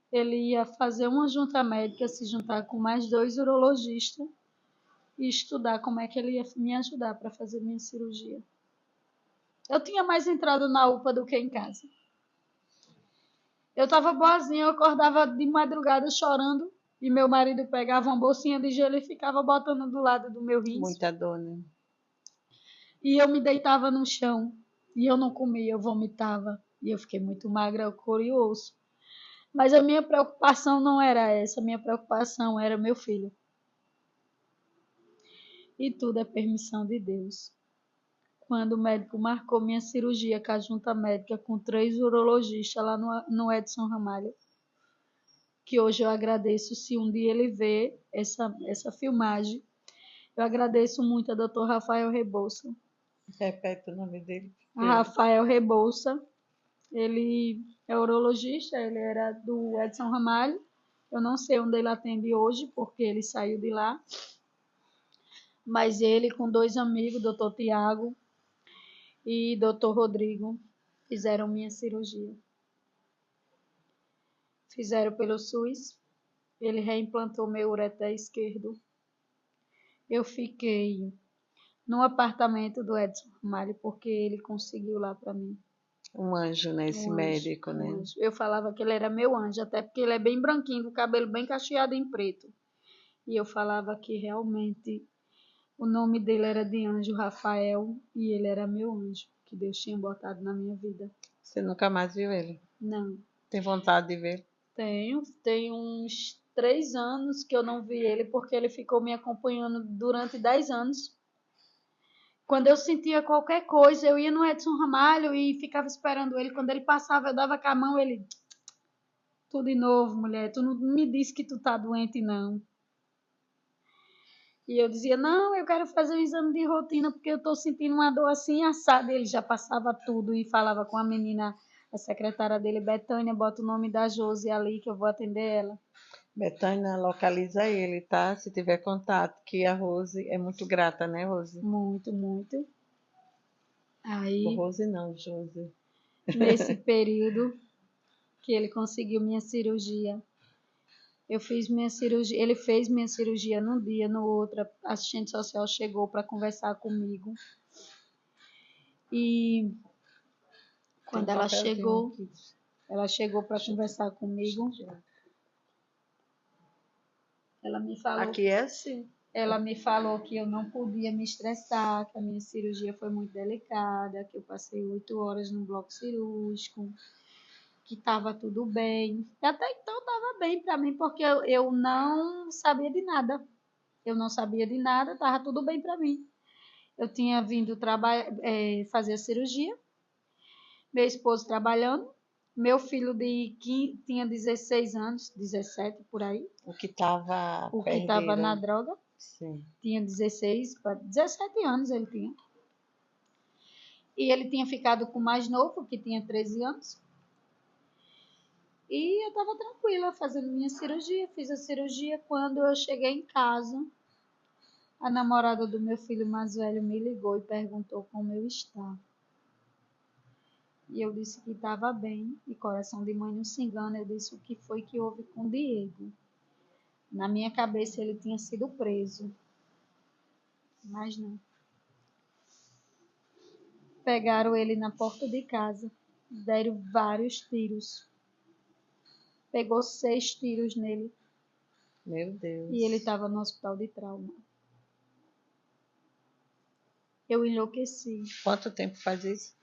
S2: ele ia fazer uma junta médica, se juntar com mais 2 urologistas e estudar como é que ele ia me ajudar para fazer minha cirurgia. Eu tinha mais entrado na UPA do que em casa. Eu estava boazinha, eu acordava de madrugada chorando e meu marido pegava uma bolsinha de gelo e ficava botando do lado do meu rins.
S1: Muita dor, né?
S2: E eu me deitava no chão e eu não comia, eu vomitava. E eu fiquei muito magra, couro e osso. Mas a minha preocupação não era essa, a minha preocupação era meu filho. E tudo é permissão de Deus. Quando o médico marcou minha cirurgia com a junta médica com 3 urologistas lá no Edson Ramalho, que hoje eu agradeço se um dia ele vê essa filmagem, eu agradeço muito a Dr. Rafael Rebouça.
S1: Repete o nome dele.
S2: Rafael Rebouça, ele é urologista, ele era do Edson Ramalho. Eu não sei onde ele atende hoje, porque ele saiu de lá. Mas ele, com 2 amigos, Dr. Tiago e Dr. Rodrigo, fizeram minha cirurgia. Fizeram pelo SUS. Ele reimplantou meu ureter esquerdo. Eu fiquei no apartamento do Edson Ramalho, porque ele conseguiu lá para mim.
S1: Um anjo, né? Esse médico, né?
S2: Anjo. Eu falava que ele era meu anjo, até porque ele é bem branquinho, com o cabelo bem cacheado em preto. E eu falava que realmente o nome dele era de Anjo Rafael e ele era meu anjo, que Deus tinha botado na minha vida.
S1: Você nunca mais viu ele?
S2: Não.
S1: Tem vontade de ver?
S2: Tenho uns 3 anos que eu não vi ele, porque ele ficou me acompanhando durante 10 anos. Quando eu sentia qualquer coisa, eu ia no Edson Ramalho e ficava esperando ele. Quando ele passava, eu dava com a mão, ele... Tudo de novo, mulher, tu não me disse que tu tá doente, não. E eu dizia, não, eu quero fazer um exame de rotina, porque eu tô sentindo uma dor assim, assada. Ele já passava tudo e falava com a menina, a secretária dele, Betânia, bota o nome da Josi ali, que eu vou atender ela.
S1: Betânia, localiza ele, tá? Se tiver contato, que a Rose é muito grata, né, Rose?
S2: Muito, muito. Aí,
S1: Rose não, Josi.
S2: nesse período que ele conseguiu minha cirurgia, eu fiz minha cirurgia, ele fez minha cirurgia num dia, no outro, a assistente social chegou para conversar comigo. E quando ela chegou para conversar comigo, ela me falou.
S1: Aqui é assim.
S2: Ela me falou que eu não podia me estressar, que a minha cirurgia foi muito delicada, que eu passei 8 horas no bloco cirúrgico, que estava tudo bem. E até então estava bem para mim, porque eu não sabia de nada. Eu não sabia de nada, estava tudo bem para mim. Eu tinha vindo fazer a cirurgia, meu esposo trabalhando, meu filho tinha 16 anos, 17 por aí.
S1: O que estava
S2: na droga.
S1: Sim.
S2: Tinha 16, 17 anos ele tinha. E ele tinha ficado com o mais novo, que tinha 13 anos. E eu estava tranquila fazendo minha cirurgia. Fiz a cirurgia. Quando eu cheguei em casa, a namorada do meu filho mais velho me ligou e perguntou como eu estava. E eu disse que estava bem. E coração de mãe não se engana. Eu disse o que foi que houve com o Diego. Na minha cabeça ele tinha sido preso. Mas não. Pegaram ele na porta de casa. Deram vários tiros. Pegou 6 tiros nele.
S1: Meu Deus.
S2: E ele estava no hospital de trauma. Eu enlouqueci.
S1: Quanto tempo faz isso?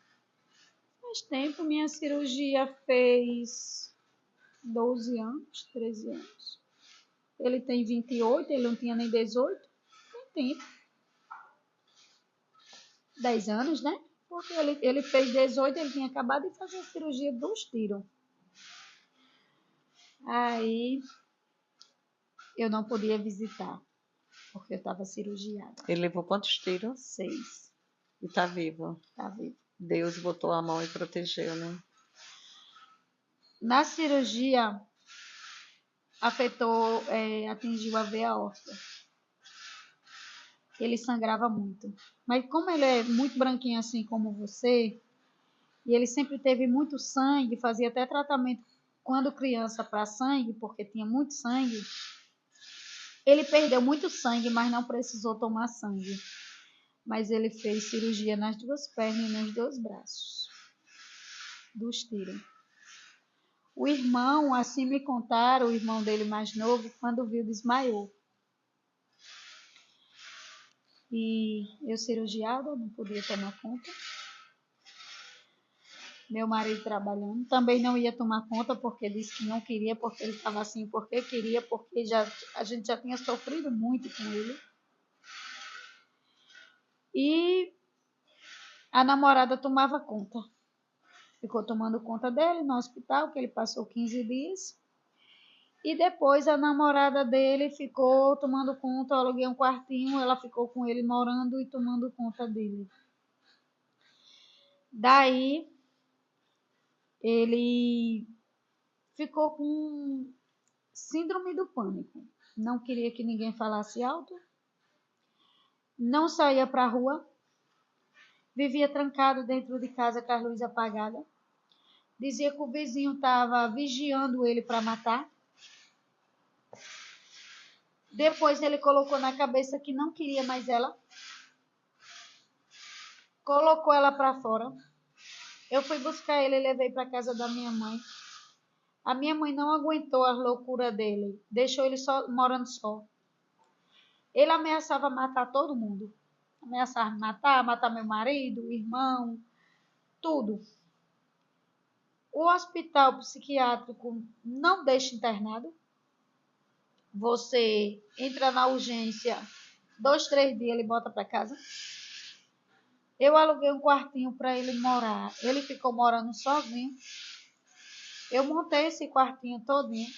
S2: Faz tempo. Minha cirurgia fez 12 anos, 13 anos. Ele tem 28, ele não tinha nem 18. Tem tempo. 10 anos, né? Porque ele fez 18, ele tinha acabado de fazer a cirurgia dos tiros. Aí eu não podia visitar, porque eu estava cirurgiada.
S1: Ele levou quantos tiros?
S2: 6.
S1: E tá vivo?
S2: Tá vivo.
S1: Deus botou a mão e protegeu, né?
S2: Na cirurgia, atingiu a veia aorta. Ele sangrava muito. Mas como ele é muito branquinho assim como você, e ele sempre teve muito sangue, fazia até tratamento quando criança para sangue, porque tinha muito sangue, ele perdeu muito sangue, mas não precisou tomar sangue. Mas ele fez cirurgia nas 2 pernas e nos 2 braços dos tiros. O irmão, assim me contaram, o irmão dele mais novo, quando viu, desmaiou. E eu cirurgiada, não podia tomar conta. Meu marido trabalhando, também não ia tomar conta, porque disse que não queria, porque ele estava assim, porque queria, porque a gente já tinha sofrido muito com ele. E a namorada tomava conta. Ficou tomando conta dele no hospital, que ele passou 15 dias. E depois a namorada dele ficou tomando conta, eu aluguei um quartinho, ela ficou com ele morando e tomando conta dele. Daí, ele ficou com síndrome do pânico. Não queria que ninguém falasse alto. Não saía para a rua. Vivia trancado dentro de casa com a luz apagada. Dizia que o vizinho estava vigiando ele para matar. Depois ele colocou na cabeça que não queria mais ela. Colocou ela para fora. Eu fui buscar ele e levei para casa da minha mãe. A minha mãe não aguentou a loucura dele. Deixou ele morando só. Ele ameaçava matar todo mundo. Ameaçava matar meu marido, irmão, tudo. O hospital psiquiátrico não deixa internado. você entra na urgência, 2, 3 dias ele volta para casa. Eu aluguei um quartinho para ele morar. Ele ficou morando sozinho. Eu montei esse quartinho todinho.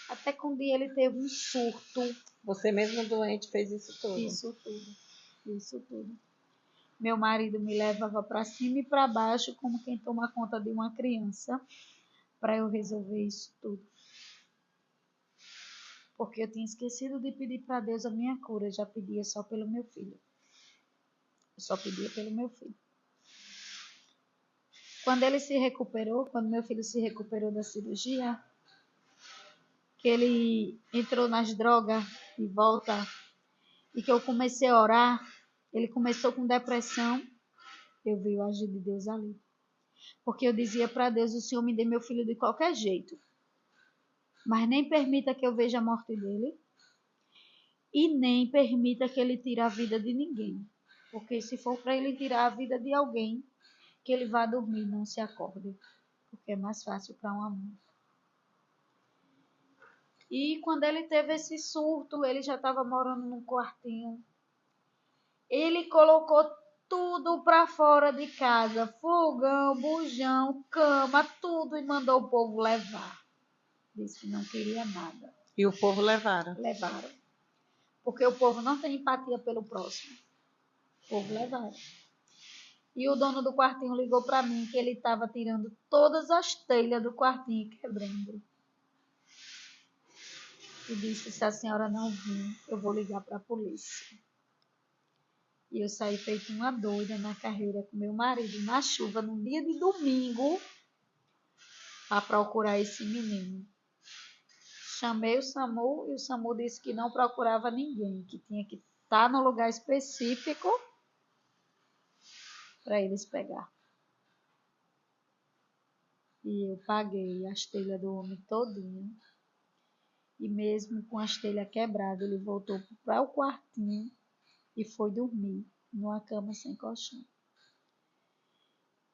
S2: Até que um dia ele teve um surto.
S1: Você mesmo doente fez isso tudo?
S2: Isso tudo. Meu marido me levava para cima e para baixo como quem toma conta de uma criança para eu resolver isso tudo. Porque eu tinha esquecido de pedir para Deus a minha cura. Eu já pedia só pelo meu filho. Eu só pedia pelo meu filho. Quando ele se recuperou, quando meu filho se recuperou da cirurgia, que ele entrou nas drogas de volta e que eu comecei a orar, ele começou com depressão, eu vi o agir de Deus ali. Porque eu dizia para Deus, o Senhor me dê meu filho de qualquer jeito, mas nem permita que eu veja a morte dele e nem permita que ele tire a vida de ninguém. Porque se for para ele tirar a vida de alguém, que ele vá dormir, não se acorde, porque é mais fácil para uma mãe. E quando ele teve esse surto, ele já estava morando num quartinho. Ele colocou tudo para fora de casa, fogão, bujão, cama, tudo, e mandou o povo levar. Disse que não queria nada.
S1: E o povo levaram?
S2: Levaram. Porque o povo não tem empatia pelo próximo. O povo levaram. E o dono do quartinho ligou para mim que ele estava tirando todas as telhas do quartinho e quebrando. E disse, se a senhora não vir, eu vou ligar para a polícia. E eu saí feito uma doida na carreira com meu marido, na chuva, num dia de domingo, para procurar esse menino. Chamei o SAMU e o SAMU disse que não procurava ninguém, que tinha que estar no lugar específico para eles pegar. E eu paguei as telhas do homem todinho. E mesmo com as telhas quebradas, ele voltou para o quartinho e foi dormir numa cama sem colchão.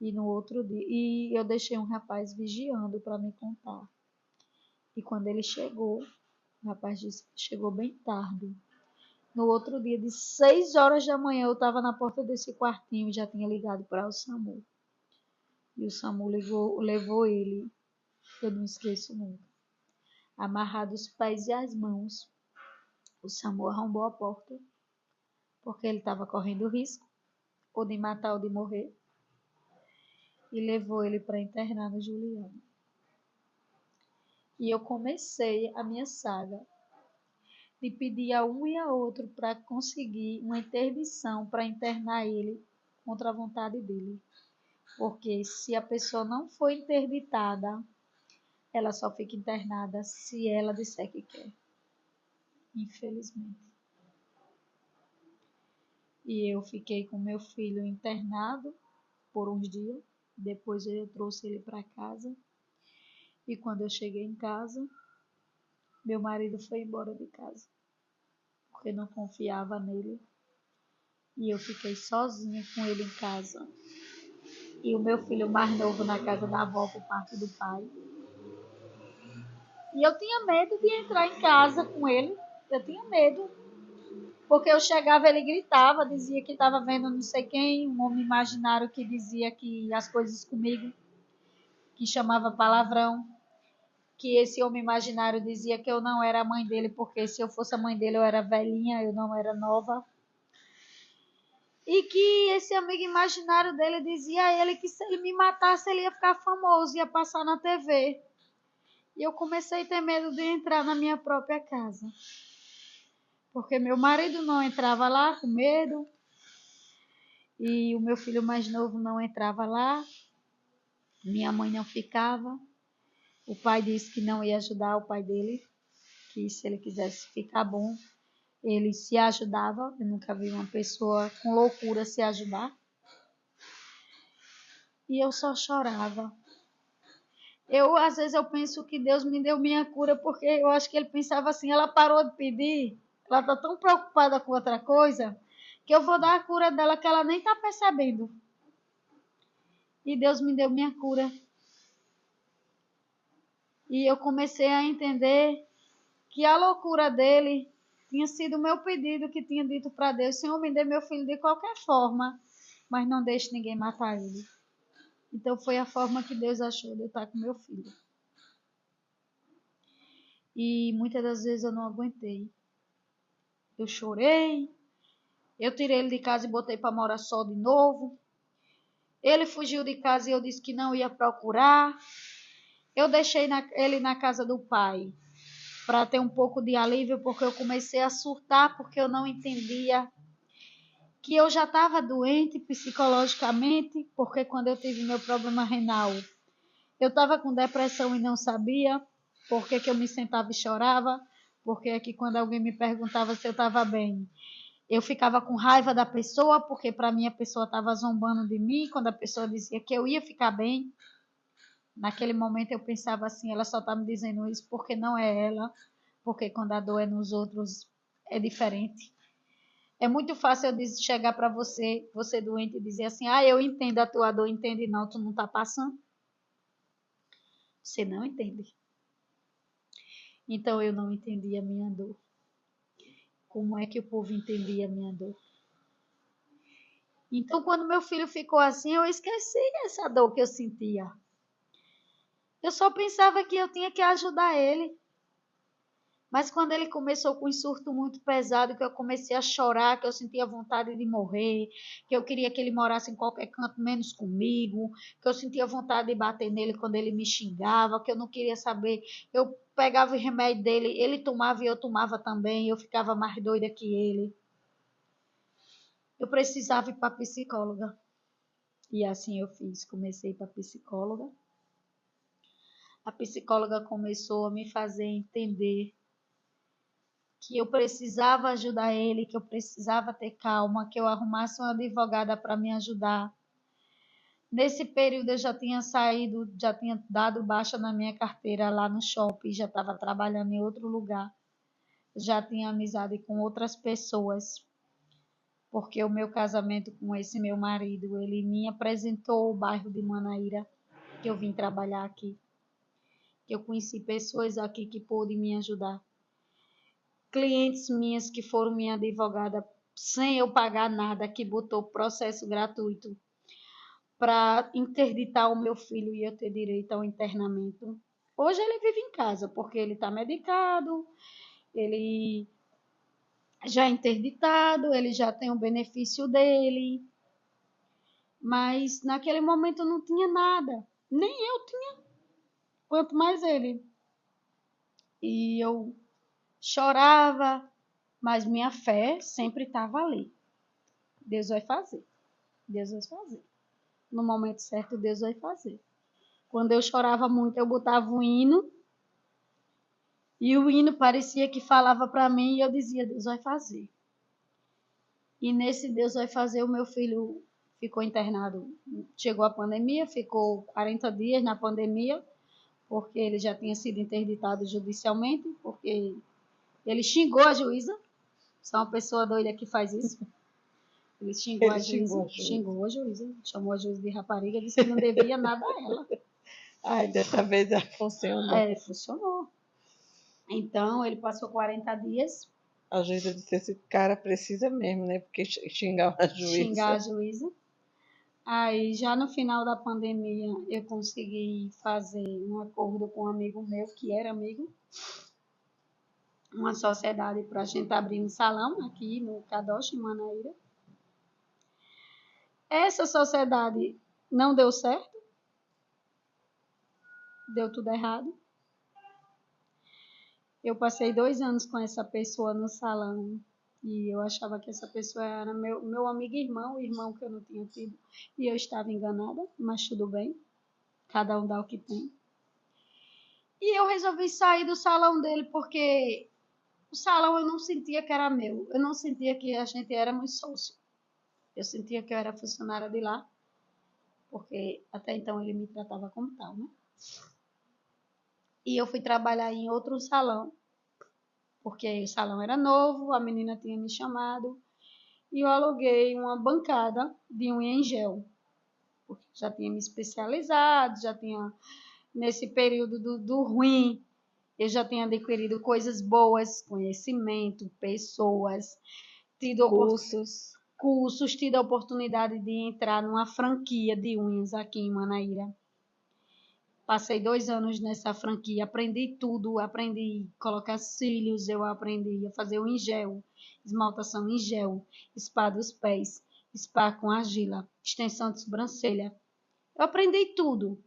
S2: E no outro dia, e eu deixei um rapaz vigiando para me contar. E quando ele chegou, o rapaz disse que chegou bem tarde. No outro dia, de 6 horas da manhã, eu estava na porta desse quartinho e já tinha ligado para o SAMU. E o SAMU levou ele, eu não esqueço nunca, amarrado os pés e as mãos. O SAMU arrombou a porta, porque ele estava correndo risco, ou de matar ou de morrer, e levou ele para internar no Juliano. E eu comecei a minha saga de pedir a um e a outro para conseguir uma interdição para internar ele contra a vontade dele. Porque se a pessoa não for interditada, ela só fica internada se ela disser que quer. Infelizmente. E eu fiquei com meu filho internado por uns dias. Depois eu trouxe ele para casa. E quando eu cheguei em casa, meu marido foi embora de casa. Porque não confiava nele. E eu fiquei sozinha com ele em casa. E o meu filho mais novo na casa da avó por parte do pai. E eu tinha medo de entrar em casa com ele. Eu tinha medo. Porque eu chegava, ele gritava, dizia que estava vendo não sei quem, um homem imaginário que dizia que as coisas comigo, que chamava palavrão. Que esse homem imaginário dizia que eu não era a mãe dele, porque se eu fosse a mãe dele eu era velhinha, eu não era nova. E que esse amigo imaginário dele dizia a ele que se ele me matasse, ele ia ficar famoso, ia passar na TV. E eu comecei a ter medo de entrar na minha própria casa. Porque meu marido não entrava lá com medo. E o meu filho mais novo não entrava lá. Minha mãe não ficava. O pai disse que não ia ajudar o pai dele. Que se ele quisesse ficar bom, ele se ajudava. Eu nunca vi uma pessoa com loucura se ajudar. E eu só chorava. Às vezes eu penso que Deus me deu minha cura, porque eu acho que ele pensava assim, ela parou de pedir, ela está tão preocupada com outra coisa, que eu vou dar a cura dela que ela nem está percebendo. E Deus me deu minha cura. E eu comecei a entender que a loucura dele tinha sido o meu pedido, que tinha dito para Deus: Senhor, me dê meu filho de qualquer forma, mas não deixe ninguém matar ele. Então foi a forma que Deus achou de eu estar com meu filho. E muitas das vezes eu não aguentei. Eu chorei, eu tirei ele de casa e botei para morar só de novo. Ele fugiu de casa e eu disse que não ia procurar. Eu deixei ele na casa do pai para ter um pouco de alívio, porque eu comecei a surtar, porque eu não entendia que eu já estava doente psicologicamente, porque quando eu tive meu problema renal, eu estava com depressão e não sabia, porque que eu me sentava e chorava, porque é que quando alguém me perguntava se eu estava bem, eu ficava com raiva da pessoa, porque para mim a pessoa estava zombando de mim, quando a pessoa dizia que eu ia ficar bem. Naquele momento eu pensava assim, ela só está me dizendo isso porque não é ela, porque quando a dor é nos outros é diferente. É muito fácil eu chegar para você, você doente, e dizer assim: ah, eu entendo a tua dor, entende não, tu não está passando. Você não entende. Então eu não entendia a minha dor. Como é que o povo entendia a minha dor? Então quando meu filho ficou assim, eu esqueci essa dor que eu sentia. Eu só pensava que eu tinha que ajudar ele. Mas quando ele começou com um surto muito pesado, que eu comecei a chorar, que eu sentia vontade de morrer, que eu queria que ele morasse em qualquer canto, menos comigo, que eu sentia vontade de bater nele quando ele me xingava, que eu não queria saber. Eu pegava o remédio dele, ele tomava e eu tomava também, eu ficava mais doida que ele. Eu precisava ir para a psicóloga. E assim eu fiz, comecei para a psicóloga. A psicóloga começou a me fazer entender que eu precisava ajudar ele, que eu precisava ter calma, que eu arrumasse uma advogada para me ajudar. Nesse período eu já tinha saído, já tinha dado baixa na minha carteira lá no shopping, já estava trabalhando em outro lugar, já tinha amizade com outras pessoas, porque o meu casamento com esse meu marido, ele me apresentou o bairro de Manaíra, que eu vim trabalhar aqui, que eu conheci pessoas aqui que pôde me ajudar. Clientes minhas que foram minha advogada sem eu pagar nada, que botou processo gratuito para interditar o meu filho e eu ter direito ao internamento. Hoje ele vive em casa, porque ele está medicado, ele já é interditado, ele já tem o benefício dele, mas naquele momento não tinha nada, nem eu tinha, quanto mais ele. E eu chorava, mas minha fé sempre estava ali. Deus vai fazer. Deus vai fazer. No momento certo, Deus vai fazer. Quando eu chorava muito, eu botava um hino. E o hino parecia que falava para mim e eu dizia: Deus vai fazer. E nesse Deus vai fazer, o meu filho ficou internado. Chegou a pandemia, ficou 40 dias na pandemia, porque ele já tinha sido interditado judicialmente, porque ele xingou a juíza. Só uma pessoa doida que faz isso. Ele xingou a juíza, chamou a juíza de rapariga, disse que não devia nada a ela.
S1: Ai, dessa vez já funcionou.
S2: Funcionou. Então, ele passou 40 dias.
S1: A juíza disse: esse cara precisa mesmo, né? Porque xingar a juíza.
S2: Xingar a juíza. Aí, já no final da pandemia, eu consegui fazer um acordo com um amigo meu, que era amigo, uma sociedade para a gente abrir um salão aqui no Kadosh, em Manaíra. Essa sociedade não deu certo, deu tudo errado. Eu passei 2 anos com essa pessoa no salão e eu achava que essa pessoa era meu amigo e irmão, o irmão que eu não tinha tido. E eu estava enganada, mas tudo bem, cada um dá o que tem. E eu resolvi sair do salão dele porque o salão eu não sentia que era meu, eu não sentia que a gente éramos sócios. Eu sentia que eu era funcionária de lá, porque até então ele me tratava como tal, né? E eu fui trabalhar em outro salão, porque o salão era novo, a menina tinha me chamado, e eu aluguei uma bancada de unha em gel, porque já tinha me especializado, já tinha, nesse período do ruim, Eu já tinha adquirido coisas boas, conhecimento, pessoas, tido cursos, tido a oportunidade de entrar numa franquia de unhas aqui em Manaíra. Passei 2 anos nessa franquia, aprendi tudo, aprendi a colocar cílios, eu aprendi a fazer o em gel, esmaltação em gel, spa dos pés, spa com argila, extensão de sobrancelha. Eu aprendi tudo.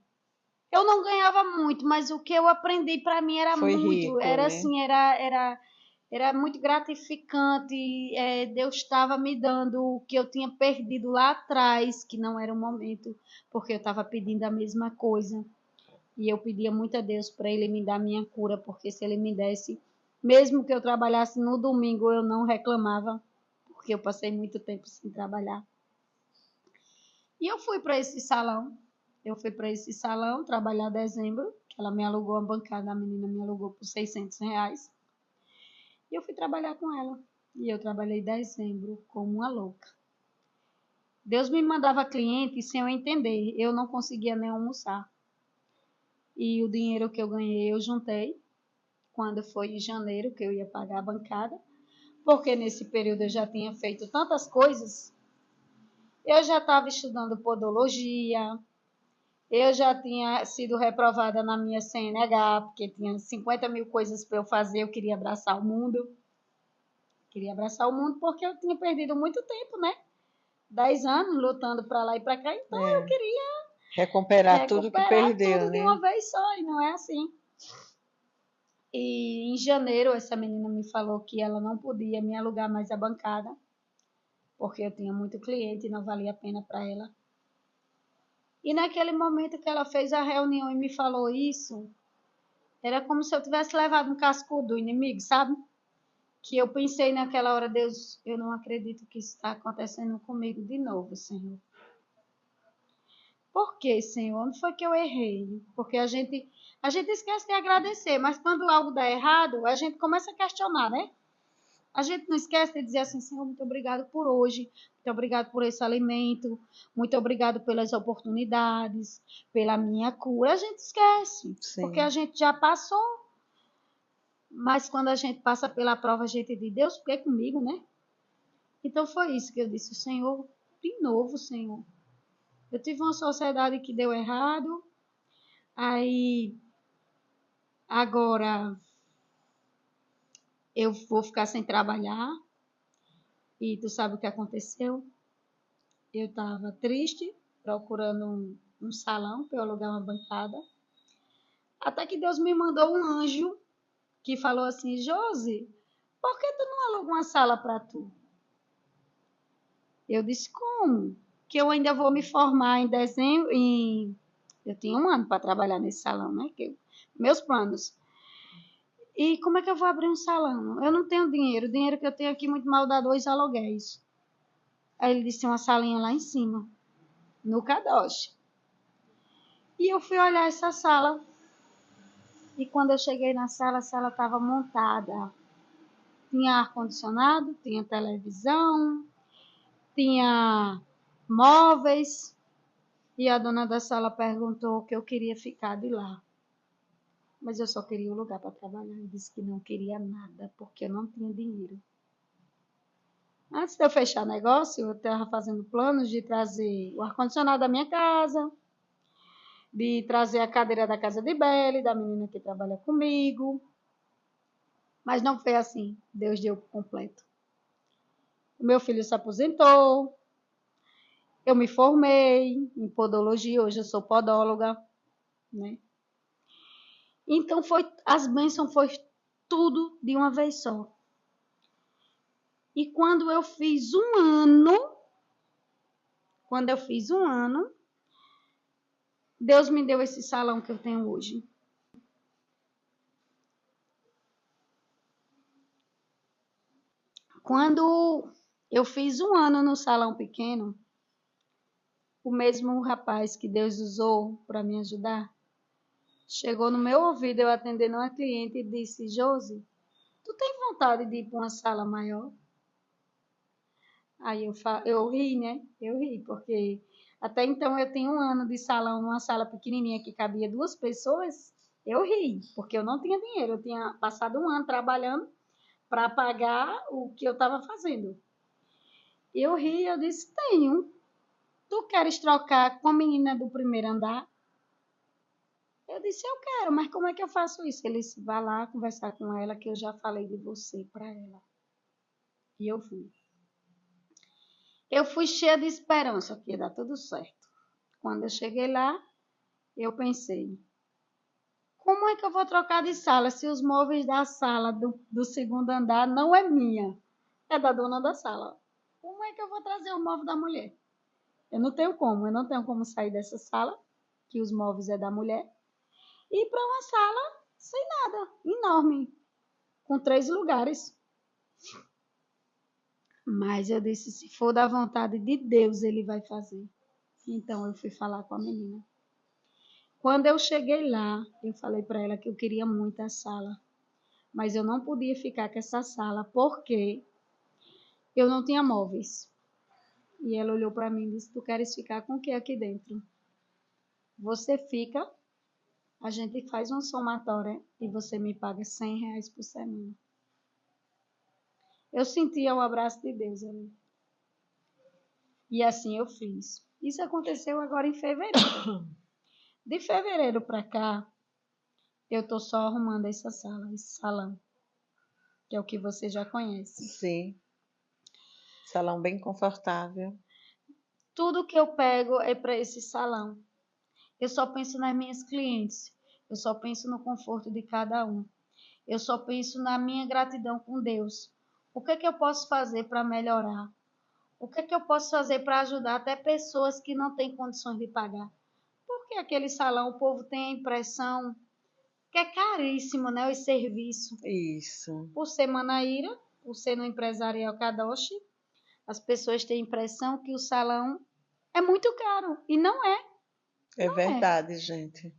S2: Eu não ganhava muito, mas o que eu aprendi para mim era
S1: Foi
S2: muito,
S1: rico,
S2: era
S1: né?
S2: assim, era muito gratificante. Deus estava me dando o que eu tinha perdido lá atrás, que não era o momento, porque eu estava pedindo a mesma coisa. E eu pedia muito a Deus para Ele me dar minha cura, porque se Ele me desse, mesmo que eu trabalhasse no domingo, eu não reclamava, porque eu passei muito tempo sem trabalhar. E eu fui para esse salão. Eu fui para esse salão trabalhar em dezembro, que ela me alugou a bancada, a menina me alugou por R$ 600. E eu fui trabalhar com ela. E eu trabalhei em dezembro como uma louca. Deus me mandava cliente sem eu entender. Eu não conseguia nem almoçar. E o dinheiro que eu ganhei eu juntei quando foi em janeiro que eu ia pagar a bancada. Porque nesse período eu já tinha feito tantas coisas. Eu já estava estudando podologia. Eu já tinha sido reprovada na minha CNH, porque tinha 50 mil coisas para eu fazer, eu queria abraçar o mundo. Queria abraçar o mundo porque eu tinha perdido muito tempo, né? 10 anos lutando para lá e para cá, então eu queria
S1: recuperar tudo que perdeu,
S2: tudo
S1: né?
S2: de uma vez só, e não é assim. E em janeiro essa menina me falou que ela não podia me alugar mais a bancada, porque eu tinha muito cliente e não valia a pena para ela. E naquele momento que ela fez a reunião e me falou isso, era como se eu tivesse levado um cascudo do inimigo, sabe? Que eu pensei naquela hora, Deus, eu não acredito que isso está acontecendo comigo de novo, Senhor. Por quê, Senhor? Onde foi que eu errei? Porque a gente esquece de agradecer, mas quando algo dá errado, a gente começa a questionar, né? A gente não esquece de dizer assim, Senhor, muito obrigado por hoje, muito obrigado por esse alimento, muito obrigado pelas oportunidades, pela minha cura. A gente esquece, porque a gente já passou. Mas quando a gente passa pela prova, a gente diz, Deus, por que comigo, né? Então foi isso que eu disse, Senhor, de novo, Senhor. Eu tive uma sociedade que deu errado, aí agora eu vou ficar sem trabalhar. E tu sabe o que aconteceu? Eu estava triste, procurando um salão para eu alugar uma bancada. Até que Deus me mandou um anjo que falou assim, Josi, por que tu não aluga uma sala para tu? Eu disse, como? Que eu ainda vou me formar em dezembro, eu tinha 1 ano para trabalhar nesse salão, né? Meus planos. E como é que eu vou abrir um salão? Eu não tenho dinheiro. O dinheiro que eu tenho aqui muito mal dá 2 aluguéis. Aí ele disse uma salinha lá em cima, no Kadosh. E eu fui olhar essa sala. E quando eu cheguei na sala, a sala estava montada. Tinha ar-condicionado, tinha televisão, tinha móveis. E a dona da sala perguntou que eu queria ficar de lá. Mas eu só queria um lugar para trabalhar. Eu disse que não queria nada, porque eu não tinha dinheiro. Antes de eu fechar negócio, eu estava fazendo planos de trazer o ar-condicionado da minha casa, de trazer a cadeira da casa de Belle, da menina que trabalha comigo. Mas não foi assim. Deus deu completo. O meu filho se aposentou. Eu me formei em podologia. Hoje eu sou podóloga, né? Então as bênçãos foi tudo de uma vez só. E quando eu fiz 1 ano, Deus me deu esse salão que eu tenho hoje. Quando eu fiz 1 ano no salão pequeno, o mesmo rapaz que Deus usou para me ajudar, chegou no meu ouvido, eu atendendo uma cliente e disse, Josi, tu tem vontade de ir para uma sala maior? Aí eu ri, né? Eu ri, porque até então eu tinha 1 ano de salão numa sala pequenininha que cabia 2 pessoas. Eu ri, porque eu não tinha dinheiro. Eu tinha passado um ano trabalhando para pagar o que eu estava fazendo. Eu ri, eu disse, tenho. Tu queres trocar com a menina do primeiro andar? Eu disse, eu quero, mas como é que eu faço isso? Ele disse, vai lá conversar com ela, que eu já falei de você para ela. E eu fui. Eu fui cheia de esperança que ia dar tudo certo. Quando eu cheguei lá, eu pensei, como é que eu vou trocar de sala se os móveis da sala do segundo andar não é minha? É da dona da sala. Como é que eu vou trazer o móvel da mulher? Eu não tenho como sair dessa sala, que os móveis é da mulher, e ir para uma sala sem nada, enorme, com 3 lugares. Mas eu disse, se for da vontade de Deus, ele vai fazer. Então eu fui falar com a menina. Quando eu cheguei lá, eu falei para ela que eu queria muito a sala, mas eu não podia ficar com essa sala porque eu não tinha móveis. E ela olhou para mim e disse, tu queres ficar com o que aqui dentro? Você fica, a gente faz uma somatória e você me paga R$ 100 por semana. Eu sentia o abraço de Deus ali. E assim eu fiz. Isso aconteceu agora em fevereiro. De fevereiro para cá, eu tô só arrumando essa sala, esse salão, que é o que você já conhece.
S1: Sim. Salão bem confortável.
S2: Tudo que eu pego é para esse salão. Eu só penso nas minhas clientes. Eu só penso no conforto de cada um. Eu só penso na minha gratidão com Deus. O que é que eu posso fazer para melhorar? O que é que eu posso fazer para ajudar até pessoas que não têm condições de pagar? Porque aquele salão, o povo tem a impressão que é caríssimo, né, o serviço.
S1: Isso.
S2: Por ser Manaíra, por ser no empresarial Kadoshi, as pessoas têm a impressão que o salão é muito caro. E não é.
S1: É
S2: Não é.
S1: verdade, gente.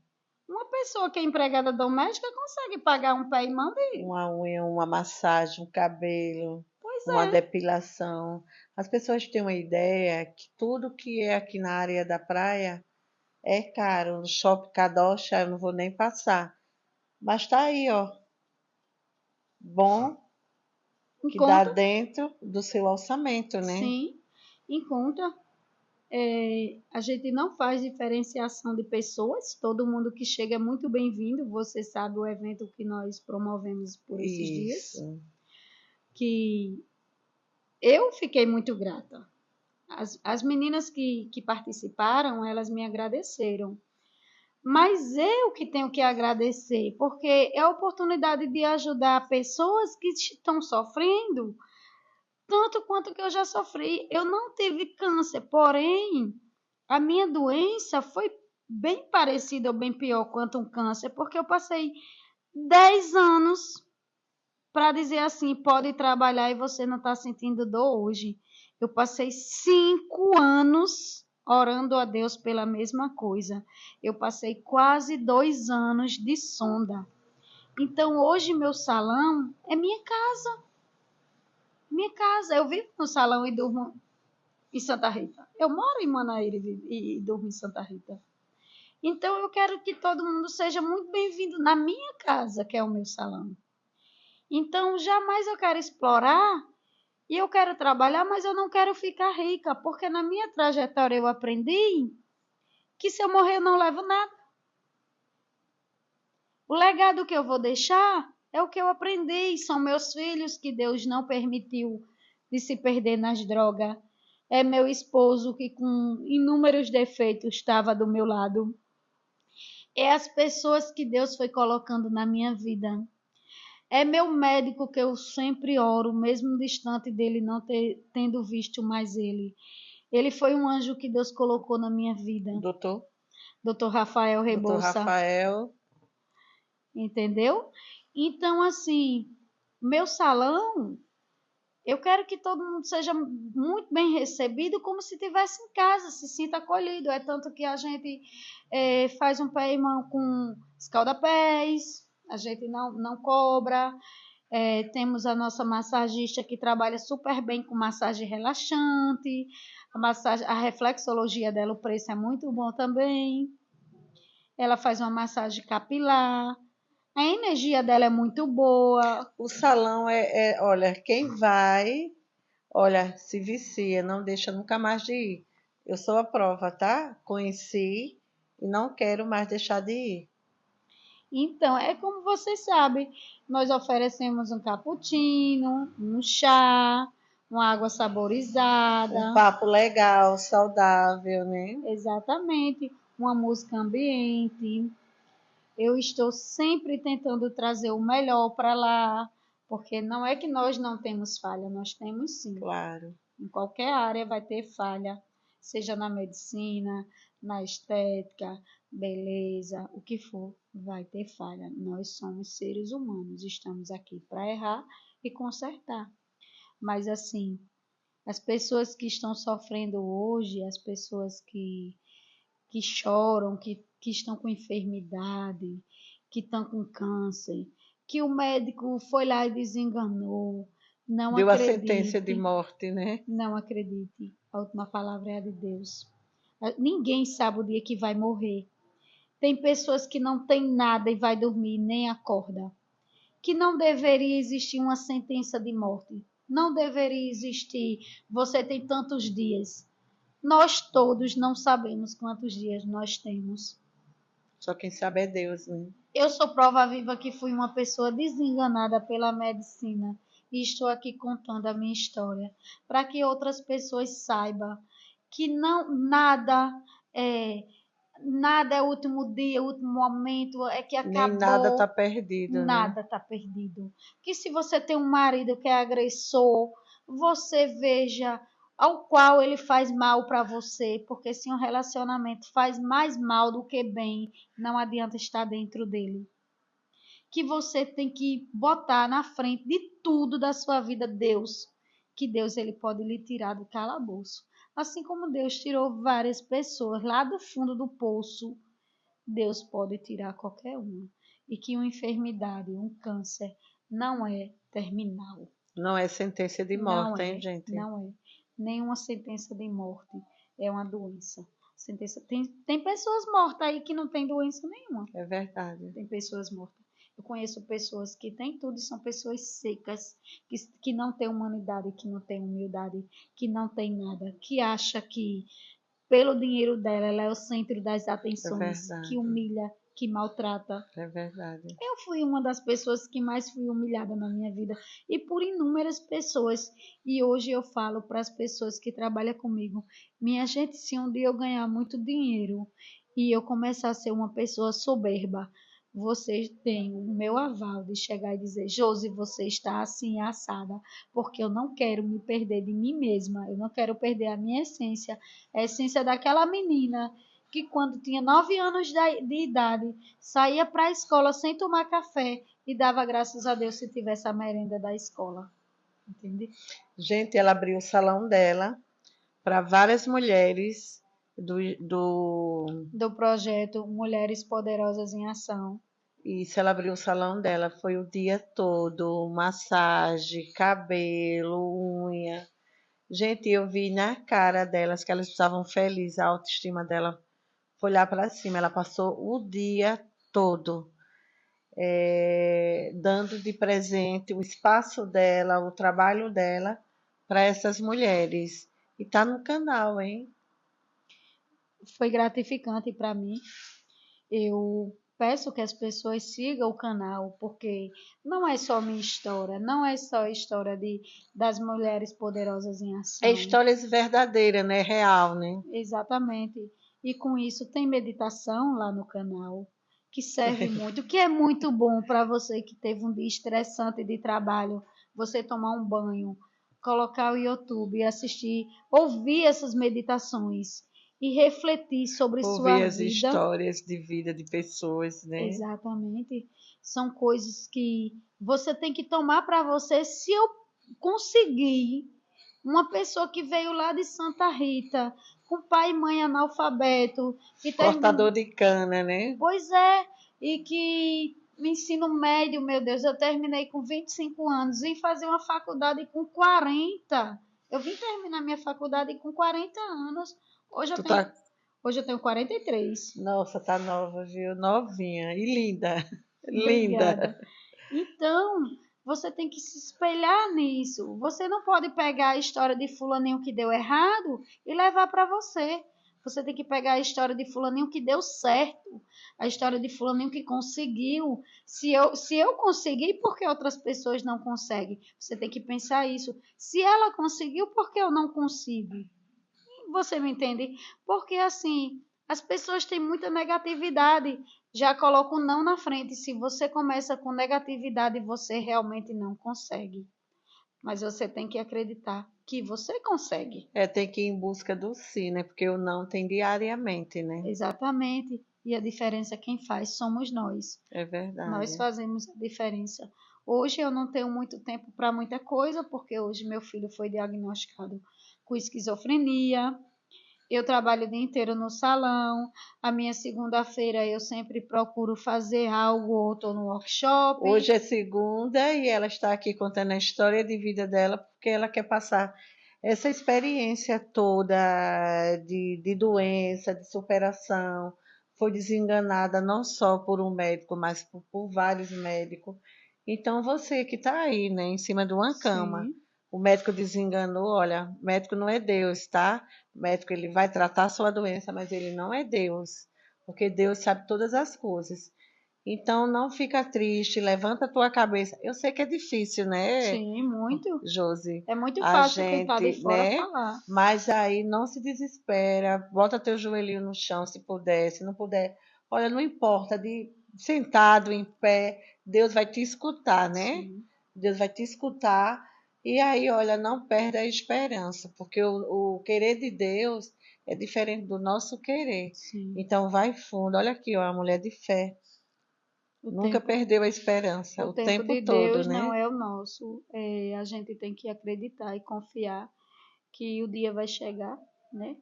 S2: Uma pessoa que é empregada doméstica consegue pagar um pé e mão de...
S1: Uma unha, uma massagem, um cabelo,
S2: Pois
S1: uma
S2: é.
S1: depilação. As pessoas têm uma ideia que tudo que é aqui na área da praia é caro. No Shopping Kadocha eu não vou nem passar. Mas tá aí, ó. Bom,
S2: Em
S1: que dá
S2: conta,
S1: dentro do seu orçamento, né?
S2: sim. Em conta, a gente não faz diferenciação de pessoas. Todo mundo que chega é muito bem-vindo. Você sabe o evento que nós promovemos por esses dias.
S1: Isso.
S2: Que eu fiquei muito grata. As meninas que participaram, elas me agradeceram. Mas eu que tenho que agradecer, porque é a oportunidade de ajudar pessoas que estão sofrendo tanto quanto que eu já sofri. Eu não tive câncer, porém, a minha doença foi bem parecida ou bem pior quanto um câncer, porque eu passei 10 anos para dizer assim, pode trabalhar e você não está sentindo dor hoje. Eu passei 5 anos orando a Deus pela mesma coisa. Eu passei quase 2 anos de sonda. Então, hoje, meu salão é minha casa. Minha casa. Eu vivo no salão e durmo em Santa Rita. Eu moro em Manaíra e durmo em Santa Rita. Então, eu quero que todo mundo seja muito bem-vindo na minha casa, que é o meu salão. Então, jamais eu quero explorar e eu quero trabalhar, mas eu não quero ficar rica, porque na minha trajetória eu aprendi que se eu morrer eu não levo nada. O legado que eu vou deixar é o que eu aprendi, são meus filhos que Deus não permitiu de se perder nas drogas. É meu esposo que com inúmeros defeitos estava do meu lado. É as pessoas que Deus foi colocando na minha vida. É meu médico que eu sempre oro, mesmo distante dele, não tendo visto mais ele. Ele foi um anjo que Deus colocou na minha vida.
S1: Doutor?
S2: Doutor Rafael
S1: Doutor
S2: Rebouça.
S1: Rafael.
S2: Entendeu? Então, assim, meu salão, eu quero que todo mundo seja muito bem recebido, como se estivesse em casa, se sinta acolhido. É tanto que a gente faz um pé e mão com escaldapés, a gente não cobra. Temos a nossa massagista que trabalha super bem com massagem relaxante. A reflexologia dela, o preço é muito bom também. ela faz uma massagem capilar. A energia dela é muito boa.
S1: O salão olha, quem vai, olha, se vicia, não deixa nunca mais de ir. Eu sou a prova, tá? Conheci e não quero mais deixar de ir.
S2: Então, é como vocês sabem, nós oferecemos um cappuccino, um chá, uma água
S1: Um
S2: saborizada,
S1: papo legal, saudável, né?
S2: exatamente, uma música ambiente. Eu estou sempre tentando trazer o melhor para lá, porque não é que nós não temos falha, nós temos sim.
S1: Claro.
S2: Em qualquer área vai ter falha, seja na medicina, na estética, beleza, o que for, vai ter falha. Nós somos seres humanos, estamos aqui para errar e consertar. Mas assim, as pessoas que estão sofrendo hoje, as pessoas que choram, que estão com enfermidade, que estão com câncer, que o médico foi lá e desenganou, não
S1: Deu a sentença de
S2: acredite.
S1: morte, né?
S2: Não acredite, a última palavra é a de Deus. Ninguém sabe o dia que vai morrer. Tem pessoas que não têm nada e vai dormir, nem acorda. Que não deveria existir uma sentença de morte. Não deveria existir, você tem tantos dias. Nós todos não sabemos quantos dias nós temos.
S1: Só quem sabe é Deus, né?
S2: Eu sou prova viva que fui uma pessoa desenganada pela medicina e estou aqui contando a minha história para que outras pessoas saibam que não nada é o último dia, o último momento, é que
S1: Nem nada tá
S2: acabou,
S1: perdido, né?
S2: nada está perdido. Que se você tem um marido que é agressor, você veja ao qual ele faz mal para você, porque se um relacionamento faz mais mal do que bem, não adianta estar dentro dele. Que você tem que botar na frente de tudo da sua vida Deus, que Deus ele pode lhe tirar do calabouço. Assim como Deus tirou várias pessoas lá do fundo do poço, Deus pode tirar qualquer uma. E que uma enfermidade, um câncer, não é terminal.
S1: Não é sentença de
S2: Não
S1: morte, hein,
S2: é,
S1: gente?
S2: não é. Nenhuma sentença de morte é uma doença. Tem pessoas mortas aí que não tem doença nenhuma.
S1: É verdade.
S2: Tem pessoas mortas. Eu conheço pessoas que têm tudo e são pessoas secas, que não têm humanidade, que não têm humildade, que não têm nada, que acha que pelo dinheiro dela ela é o centro das
S1: É
S2: atenções, que
S1: verdade.
S2: humilha, que maltrata.
S1: É verdade.
S2: Eu fui uma das pessoas que mais fui humilhada na minha vida e por inúmeras pessoas. E hoje eu falo para as pessoas que trabalham comigo: minha gente, se um dia eu ganhar muito dinheiro e eu começar a ser uma pessoa soberba, vocês têm o meu aval de chegar e dizer: Josi, você está assim assada, porque eu não quero me perder de mim mesma, eu não quero perder a minha essência, a essência daquela menina que quando tinha 9 anos de idade saía para a escola sem tomar café e dava graças a Deus se tivesse a merenda da escola. Entende?
S1: Gente, ela abriu o salão dela para várias mulheres do.
S2: Do projeto Mulheres Poderosas em Ação.
S1: Isso, ela abriu o salão dela, foi o dia todo, massagem, cabelo, unha. Gente, eu vi na cara delas que elas estavam felizes, a autoestima dela foi lá para cima. Ela passou o dia todo dando de presente o espaço dela, o trabalho dela para essas mulheres. E tá no canal, hein?
S2: Foi gratificante para mim. Eu peço que as pessoas sigam o canal, porque não é só minha história, não é só a história das mulheres poderosas em
S1: É
S2: ação.
S1: histórias verdadeiras, né? Real, né?
S2: Exatamente. E com isso tem meditação lá no canal, que serve muito, que é muito bom para você que teve um dia estressante de trabalho, você tomar um banho, colocar o YouTube e assistir, ouvir essas meditações e refletir sobre sua
S1: Ouvir as
S2: vida.
S1: histórias de vida de pessoas, né?
S2: Exatamente. São coisas que você tem que tomar para você. Se eu conseguir uma pessoa que veio lá de Santa Rita, com pai e mãe analfabeto, que
S1: Cortador
S2: terminou.
S1: de cana, né?
S2: Pois é, e que no ensino médio, meu Deus, eu terminei com 25 anos, vim fazer uma faculdade com 40. Eu vim terminar minha faculdade com 40 anos. Hoje eu
S1: Tu
S2: tenho,
S1: tá,
S2: Hoje eu tenho 43.
S1: Nossa, tá nova, viu? Novinha e linda. Linda.
S2: Obrigada. Então, você tem que se espelhar nisso. Você não pode pegar a história de fulaninho que deu errado e levar para você. Você tem que pegar a história de fulaninho que deu certo, a história de fulaninho que conseguiu. Se eu consegui, por que outras pessoas não conseguem? Você tem que pensar isso. Se ela conseguiu, por que eu não consigo? Você me entende? Porque assim, as pessoas têm muita negatividade, já colocam não na frente. Se você começa com negatividade, você realmente não consegue. Mas você tem que acreditar que você consegue.
S1: É, tem que ir em busca do sim, né? Porque o não tem diariamente, né?
S2: Exatamente. E a diferença quem faz somos nós.
S1: É
S2: Nós
S1: verdade.
S2: fazemos a diferença. Hoje eu não tenho muito tempo para muita coisa, porque hoje meu filho foi diagnosticado com esquizofrenia. Eu trabalho o dia inteiro no salão. A minha segunda-feira eu sempre procuro fazer algo ou estou no workshop.
S1: Hoje é segunda e ela está aqui contando a história de vida dela porque ela quer passar essa experiência toda de doença, de superação. Foi desenganada não só por um médico, mas por vários médicos. Então, você que está aí, né, em cima de uma cama,
S2: Sim,
S1: o médico desenganou, olha, médico não é Deus, tá? O médico ele vai tratar a sua doença, mas ele não é Deus, porque Deus sabe todas as coisas. Então, não fica triste, levanta a tua cabeça. Eu sei que é difícil, né,
S2: sim, muito.
S1: Josi?
S2: É muito
S1: A
S2: fácil quem está de
S1: gente,
S2: fora
S1: né?
S2: falar.
S1: Mas aí não se desespera, bota teu joelhinho no chão se puder, se não puder. Olha, não importa, de sentado, em pé, Deus vai te escutar, né?
S2: Sim,
S1: Deus vai te escutar. E aí, olha, não perde a esperança, porque o querer de Deus é diferente do nosso querer.
S2: sim.
S1: Então, vai fundo. Olha aqui, ó, a mulher de fé.
S2: O
S1: Nunca
S2: tempo,
S1: perdeu a esperança,
S2: o
S1: o
S2: tempo
S1: tempo
S2: de
S1: todo,
S2: Deus não
S1: né?
S2: é o nosso. É, a gente tem que acreditar e confiar que o dia vai chegar, né?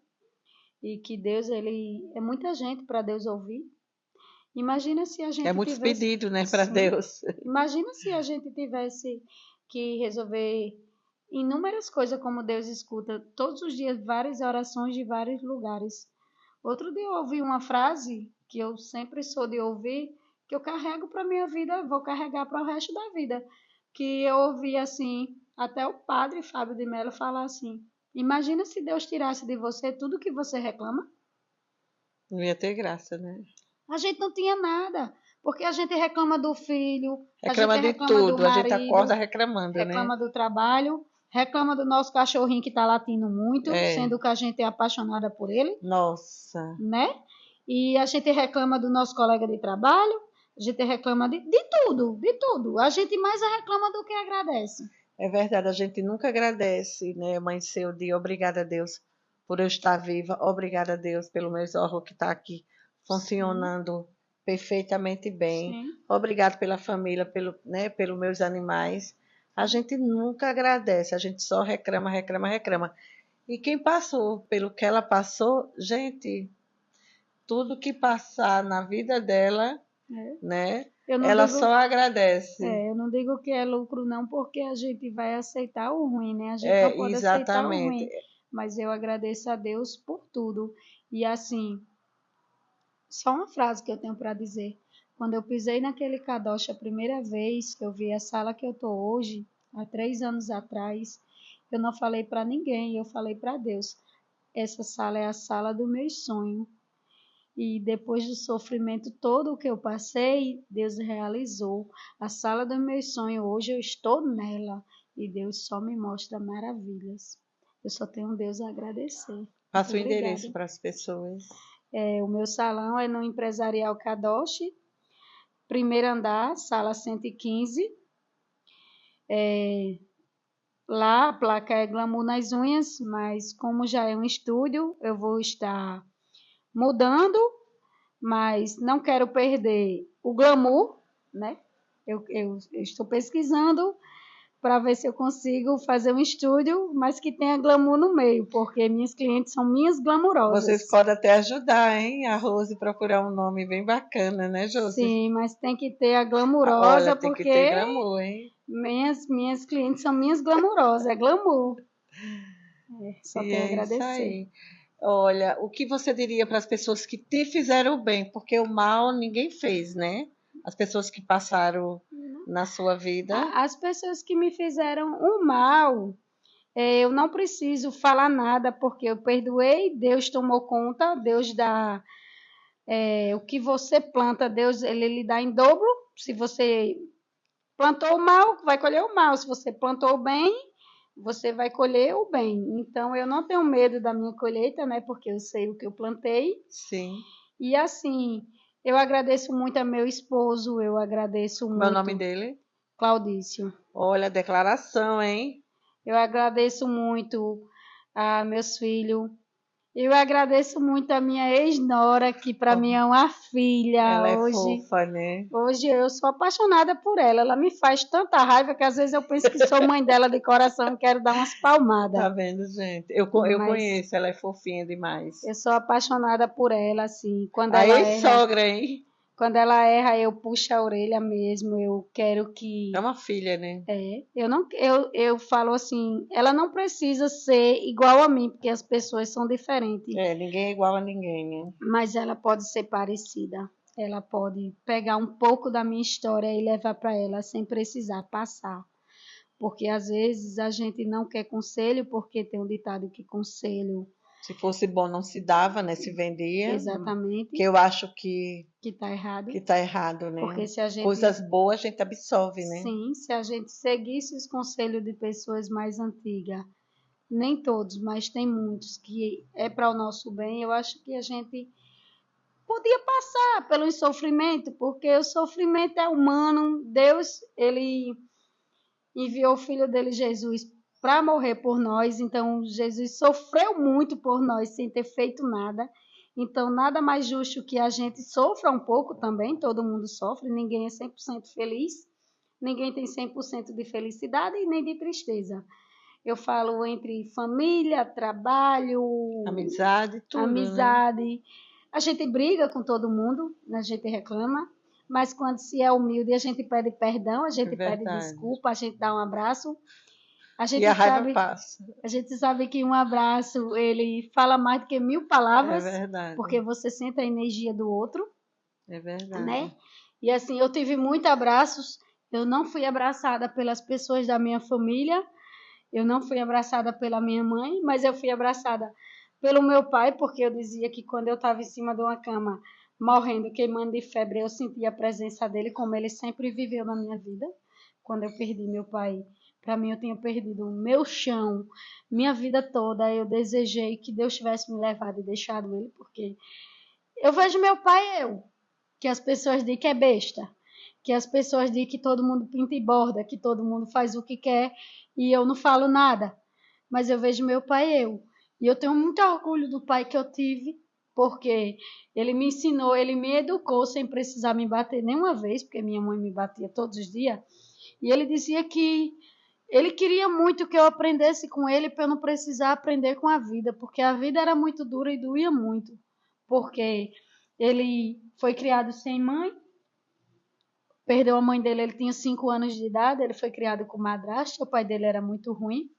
S2: E que Deus, ele é muita gente para Deus ouvir. Imagina se a
S1: É
S2: gente
S1: muitos
S2: tivesse,
S1: pedidos, né, para
S2: sim,
S1: Deus.
S2: imagina se a gente tivesse que resolver inúmeras coisas como Deus escuta todos os dias várias orações de vários lugares. Outro dia eu ouvi uma frase que eu sempre sou de ouvir, que eu carrego para minha vida, vou carregar para o resto da vida, que eu ouvi assim, até o padre Fábio de Mello falar assim: imagina se Deus tirasse de você tudo que você reclama.
S1: Não ia ter graça, né?
S2: A gente não tinha nada, porque a gente reclama do filho, a gente
S1: Reclama de
S2: reclama do
S1: tudo, a gente acorda
S2: marido,
S1: reclamando, né?
S2: reclama do trabalho, reclama do nosso cachorrinho que está latindo muito,
S1: É,
S2: sendo que a gente é apaixonada por ele,
S1: nossa,
S2: né? E a gente reclama do nosso colega de trabalho, a gente reclama de tudo, de tudo. A gente mais reclama do que agradece.
S1: é verdade, a gente nunca agradece, né? Amanhecer o dia, obrigada a Deus por eu estar viva, obrigada a Deus pelo meu órgão que está aqui
S2: Sim,
S1: funcionando perfeitamente bem,
S2: sim,
S1: obrigado pela família, pelo, né, pelos meus animais. A gente nunca agradece, a gente só reclama, reclama, reclama. E quem passou pelo que ela passou, gente, tudo que passar na vida dela,
S2: é.
S1: né?
S2: Eu não
S1: Ela
S2: digo,
S1: só agradece.
S2: eu não digo que é lucro não, porque a gente vai aceitar o ruim, né? A gente não
S1: É,
S2: pode aceitar o
S1: exatamente.
S2: ruim, mas eu agradeço a Deus por tudo. E assim, só uma frase que eu tenho para dizer. Quando eu pisei naquele kadosh a primeira vez, que eu vi a sala que eu tô hoje, há 3 anos atrás, eu não falei para ninguém, eu falei para Deus. Essa sala é a sala do meu sonho. E depois do sofrimento todo o que eu passei, Deus realizou. A sala do meu sonho, hoje eu estou nela. E Deus só me mostra maravilhas. Eu só tenho um Deus a agradecer. Muito
S1: Passa o endereço
S2: obrigada.
S1: para as pessoas.
S2: O meu salão é no Empresarial Kadosh, primeiro andar, sala 115. Lá a placa é Glamour nas unhas, mas como já é um estúdio, eu vou estar mudando, mas não quero perder o glamour, né? Eu estou pesquisando para ver se eu consigo fazer um estúdio, mas que tenha glamour no meio, porque minhas clientes são minhas
S1: Vocês
S2: glamourosas.
S1: podem até ajudar, hein? A Rose procurar um nome bem bacana, né, Josi?
S2: Sim, mas tem que ter a
S1: Olha,
S2: glamurosa,
S1: tem que ter
S2: porque
S1: glamour, hein?
S2: minhas clientes são minhas glamourosas, é glamour. Só
S1: E
S2: tenho a
S1: é isso
S2: agradecer.
S1: aí. Olha, o que você diria para as pessoas que te fizeram bem? Porque o mal ninguém fez, né? As pessoas que passaram na sua vida.
S2: As pessoas que me fizeram o mal, eu não preciso falar nada, porque eu perdoei, Deus tomou conta, Deus dá o que você planta, Deus ele lhe dá em dobro. Se você plantou o mal, vai colher o mal. Se você plantou o bem, você vai colher o bem. Então eu não tenho medo da minha colheita, né? Porque eu sei o que eu plantei.
S1: Sim.
S2: E assim, eu agradeço muito a meu esposo, eu agradeço
S1: Como é o nome
S2: muito
S1: dele?
S2: Claudício.
S1: Olha, declaração, hein?
S2: Eu agradeço muito a meus filhos. Eu agradeço muito a minha ex-nora, que para mim é uma filha
S1: Ela é
S2: hoje.
S1: fofa, né?
S2: Hoje eu sou apaixonada por ela. Ela me faz tanta raiva que às vezes eu penso que sou mãe dela de coração e quero dar umas palmadas.
S1: Tá vendo, gente? Eu
S2: Mas
S1: conheço, ela é fofinha demais.
S2: eu sou apaixonada por ela, assim.
S1: A ex-sogra, hein?
S2: Quando ela erra, eu puxo a orelha mesmo. Eu quero
S1: É
S2: que
S1: uma filha, né?
S2: eu não, eu falo assim, ela não precisa ser igual a mim, porque as pessoas são diferentes,
S1: É, ninguém é igual a ninguém, né?
S2: mas ela pode ser parecida. Ela pode pegar um pouco da minha história e levar para ela sem precisar passar. Porque às vezes a gente não quer conselho, porque tem um ditado que conselho
S1: Se fosse bom, não se dava, né? Se vendia. Que
S2: exatamente
S1: eu acho que,
S2: que está errado.
S1: que tá errado,
S2: Porque
S1: né?
S2: se a gente,
S1: Coisas boas a gente absorve, né?
S2: sim, se a gente seguisse os conselhos de pessoas mais antigas, nem todos, mas tem muitos que é para o nosso bem, eu acho que a gente podia passar pelo sofrimento, porque o sofrimento é humano. Deus, ele enviou o filho dele, Jesus, para morrer por nós. Então, Jesus sofreu muito por nós sem ter feito nada. Então, nada mais justo que a gente sofra um pouco também. Todo mundo sofre, ninguém é 100% feliz. Ninguém tem 100% de felicidade e nem de tristeza. Eu falo entre família, trabalho,
S1: Amizade, tudo, né?
S2: amizade. A gente briga com todo mundo, a gente reclama, mas quando se é humilde, a gente pede perdão, a
S1: É
S2: gente pede
S1: verdade.
S2: desculpa, a gente dá um abraço. A
S1: E a
S2: gente
S1: raiva
S2: sabe,
S1: passa.
S2: a gente sabe que um abraço, ele fala mais do que 1000
S1: É
S2: palavras,
S1: verdade.
S2: porque você sente a energia do outro,
S1: É verdade.
S2: né? E assim, eu tive muitos abraços, eu não fui abraçada pelas pessoas da minha família, eu não fui abraçada pela minha mãe, mas eu fui abraçada pelo meu pai, porque eu dizia que quando eu estava em cima de uma cama, morrendo, queimando de febre, eu sentia a presença dele, como ele sempre viveu na minha vida. Quando eu perdi meu pai, para mim eu tinha perdido o meu chão, minha vida toda. Eu desejei que Deus tivesse me levado e deixado ele, porque eu vejo meu pai que as pessoas dizem que é besta, que as pessoas dizem que todo mundo pinta e borda, que todo mundo faz o que quer e eu não falo nada. Mas eu vejo meu pai e eu tenho muito orgulho do pai que eu tive, porque ele me ensinou, ele me educou sem precisar me bater nenhuma vez, porque minha mãe me batia todos os dias. E ele dizia que ele queria muito que eu aprendesse com ele para eu não precisar aprender com a vida, porque a vida era muito dura e doía muito. Porque ele foi criado sem mãe, perdeu a mãe dele, ele tinha 5 anos de idade, ele foi criado com madrasta, o pai dele era muito ruim.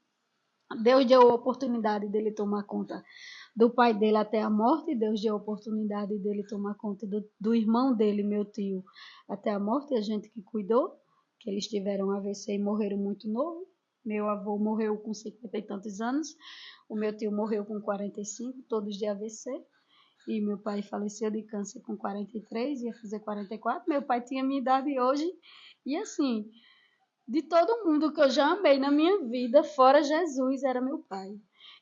S2: Deus deu a oportunidade dele tomar conta do pai dele até a morte, Deus deu a oportunidade dele tomar conta do irmão dele, meu tio, até a morte, a gente que cuidou, que eles tiveram AVC e morreram muito novo. Meu avô morreu com 50 e tantos anos, o meu tio morreu com 45, todos de AVC. E meu pai faleceu de câncer com 43, ia fazer 44. Meu pai tinha minha idade hoje. E assim, de todo mundo que eu já amei na minha vida, fora Jesus, era meu pai.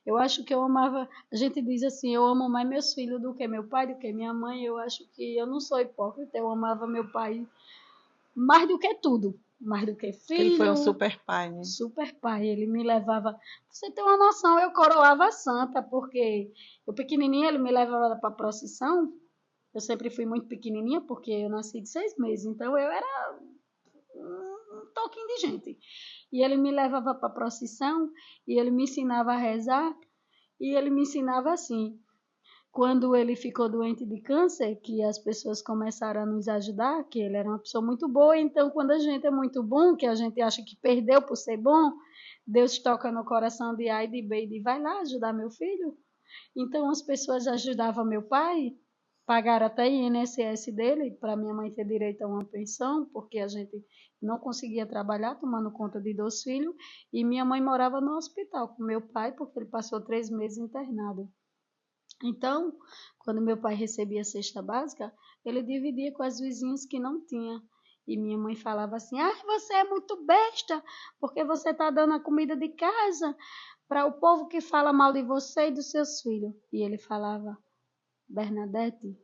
S2: Eu acho que eu amava. A gente diz assim: eu amo mais meus filhos do que meu pai, do que minha mãe. Eu acho que eu não sou hipócrita. Eu amava meu pai mais do que tudo. Mais do que
S1: Ele foi um
S2: filho,
S1: super pai, né?
S2: super pai. Ele me levava. Pra você ter uma noção, eu coroava a santa, porque eu pequenininha, ele me levava para procissão. Eu sempre fui muito pequenininha, porque eu nasci de 6 meses, então eu era um toquinho de gente. E ele me levava para procissão, e ele me ensinava a rezar, e ele me ensinava assim. Quando ele ficou doente de câncer, que as pessoas começaram a nos ajudar, que ele era uma pessoa muito boa, então quando a gente é muito bom, que a gente acha que perdeu por ser bom, Deus toca no coração de A e de B e diz, vai lá ajudar meu filho. Então as pessoas ajudavam meu pai, pagaram até INSS dele, para minha mãe ter direito a uma pensão, porque a gente não conseguia trabalhar, tomando conta de 2 filhos, e minha mãe morava no hospital com meu pai, porque ele passou 3 meses internado. Então, quando meu pai recebia a cesta básica, ele dividia com as vizinhas que não tinha. E minha mãe falava assim: ah, você é muito besta, porque você está dando a comida de casa para o povo que fala mal de você e dos seus filhos. E ele falava: Bernadette,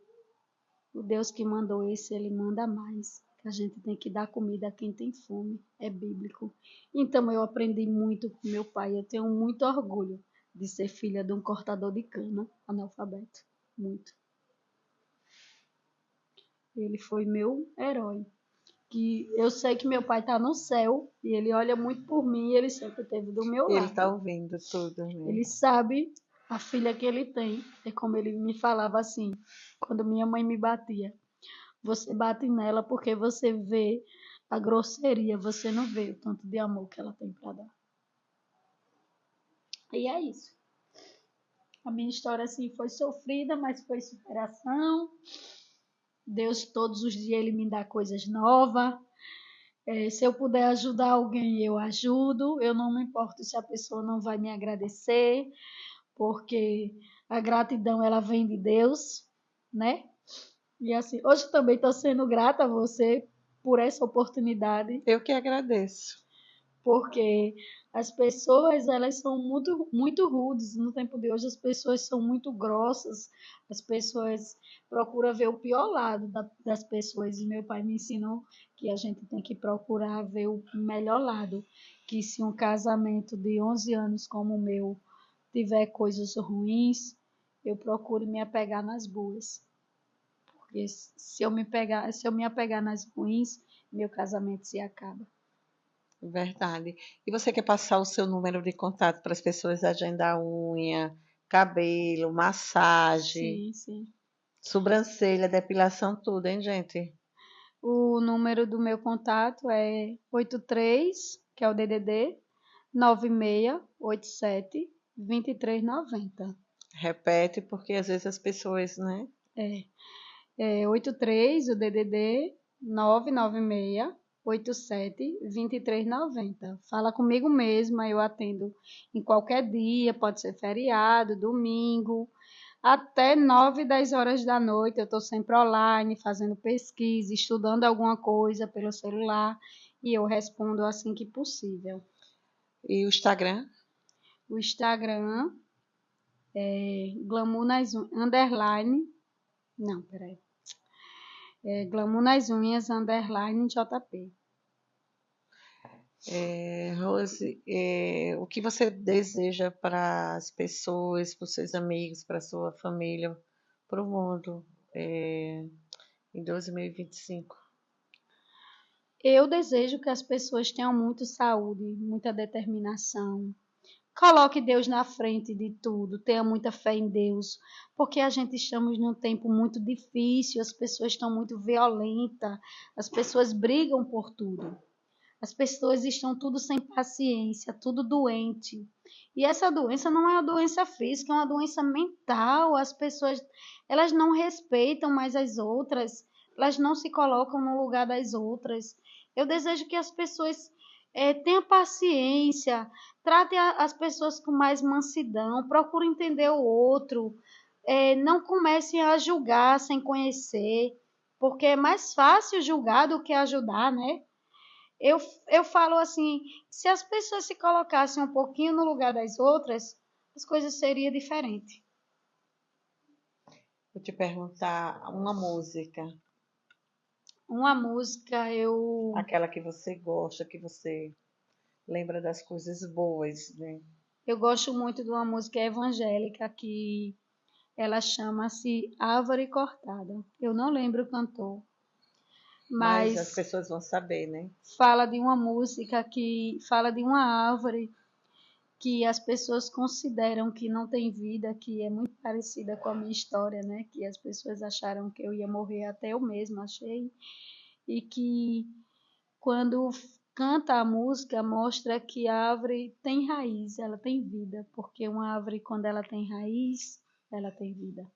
S2: o Deus que mandou esse, ele manda mais. Que a gente tem que dar comida a quem tem fome. É bíblico. Então eu aprendi muito com meu pai. Eu tenho muito orgulho de ser filha de um cortador de cana, analfabeto. Muito. Ele foi meu herói. Que eu sei que meu pai está no céu e ele olha muito por mim e ele sempre esteve do meu
S1: Ele está
S2: lado.
S1: ouvindo tudo, né?
S2: Ele sabe a filha que ele tem. É como ele me falava assim, quando minha mãe me batia. Você bate nela porque você vê a grosseria, você não vê o tanto de amor que ela tem para dar. E é isso. A minha história assim foi sofrida, mas foi superação. Deus todos os dias ele me dá coisas novas. Se eu puder ajudar alguém, eu ajudo. Eu não me importo se a pessoa não vai me agradecer, porque a gratidão ela vem de Deus, né? E assim, hoje também estou sendo grata a você por essa oportunidade,
S1: Eu que agradeço.
S2: porque as pessoas elas são muito muito rudes no tempo de hoje. As pessoas são muito grossas, as pessoas procuram ver o pior lado das pessoas, e meu pai me ensinou que a gente tem que procurar ver o melhor lado, que se um casamento de 11 anos como o meu tiver coisas ruins, eu procuro me apegar nas boas, porque se eu me apegar nas ruins, meu casamento se acaba.
S1: Verdade. E você quer passar o seu número de contato para as pessoas agendar unha, cabelo, massagem,
S2: Sim, sim.
S1: sobrancelha, depilação, tudo, hein, gente?
S2: O número do meu contato é 83, que é o DDD, 9687 2390.
S1: Repete, porque às vezes as pessoas, né?
S2: É 83, o DDD 99687 2390. Fala comigo mesma, eu atendo em qualquer dia, pode ser feriado, domingo, até 9, 10 horas da noite. Eu estou sempre online, fazendo pesquisa, estudando alguma coisa pelo celular e eu respondo assim que possível.
S1: E o Instagram?
S2: O Instagram é Glamour nas underline, não, peraí, Glamour nas unhas underline JP.
S1: Rose, o que você deseja para as pessoas, para os seus amigos, para a sua família, para o mundo, em 2025?
S2: Eu desejo que as pessoas tenham muito saúde, muita determinação. Coloque Deus na frente de tudo, tenha muita fé em Deus, porque a gente estamos num tempo muito difícil, as pessoas estão muito violentas, as pessoas brigam por tudo. As pessoas estão tudo sem paciência, tudo doente. E essa doença não é uma doença física, é uma doença mental. As pessoas, elas não respeitam mais as outras, elas não se colocam no lugar das outras. Eu desejo que as pessoas tenham paciência, tratem as pessoas com mais mansidão, procurem entender o outro, não comecem a julgar sem conhecer, porque é mais fácil julgar do que ajudar, né? Eu, eu falo assim, se as pessoas se colocassem um pouquinho no lugar das outras, as coisas seriam diferentes.
S1: Vou te perguntar uma música,
S2: Uma música,
S1: aquela que você gosta, que você lembra das coisas boas, né?
S2: eu gosto muito de uma música evangélica que ela chama-se Árvore Cortada. Eu não lembro o cantor,
S1: Mas as
S2: mas
S1: pessoas vão saber, né?
S2: fala de uma música que fala de uma árvore que as pessoas consideram que não tem vida, que é muito parecida com a minha história, né? Que as pessoas acharam que eu ia morrer, até eu mesma achei, e que quando canta a música mostra que a árvore tem raiz, ela tem vida, porque uma árvore, quando ela tem raiz, ela tem vida.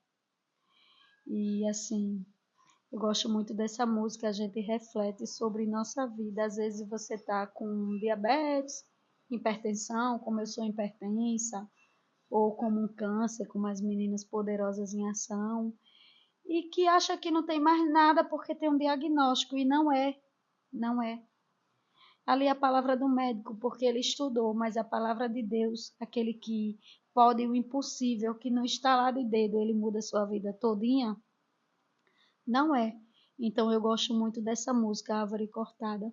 S2: E assim, eu gosto muito dessa música, a gente reflete sobre nossa vida. Às vezes você está com diabetes, hipertensão, como eu sou hipertensa, ou como um câncer, como as meninas poderosas em ação, e que acha que não tem mais nada porque tem um diagnóstico, e não é, não é. Ali é a palavra do médico, porque ele estudou, mas a palavra de Deus, aquele que pode o impossível, que no estalar de dedo ele muda a sua vida todinha, não é. Então eu gosto muito dessa música, Árvore Cortada.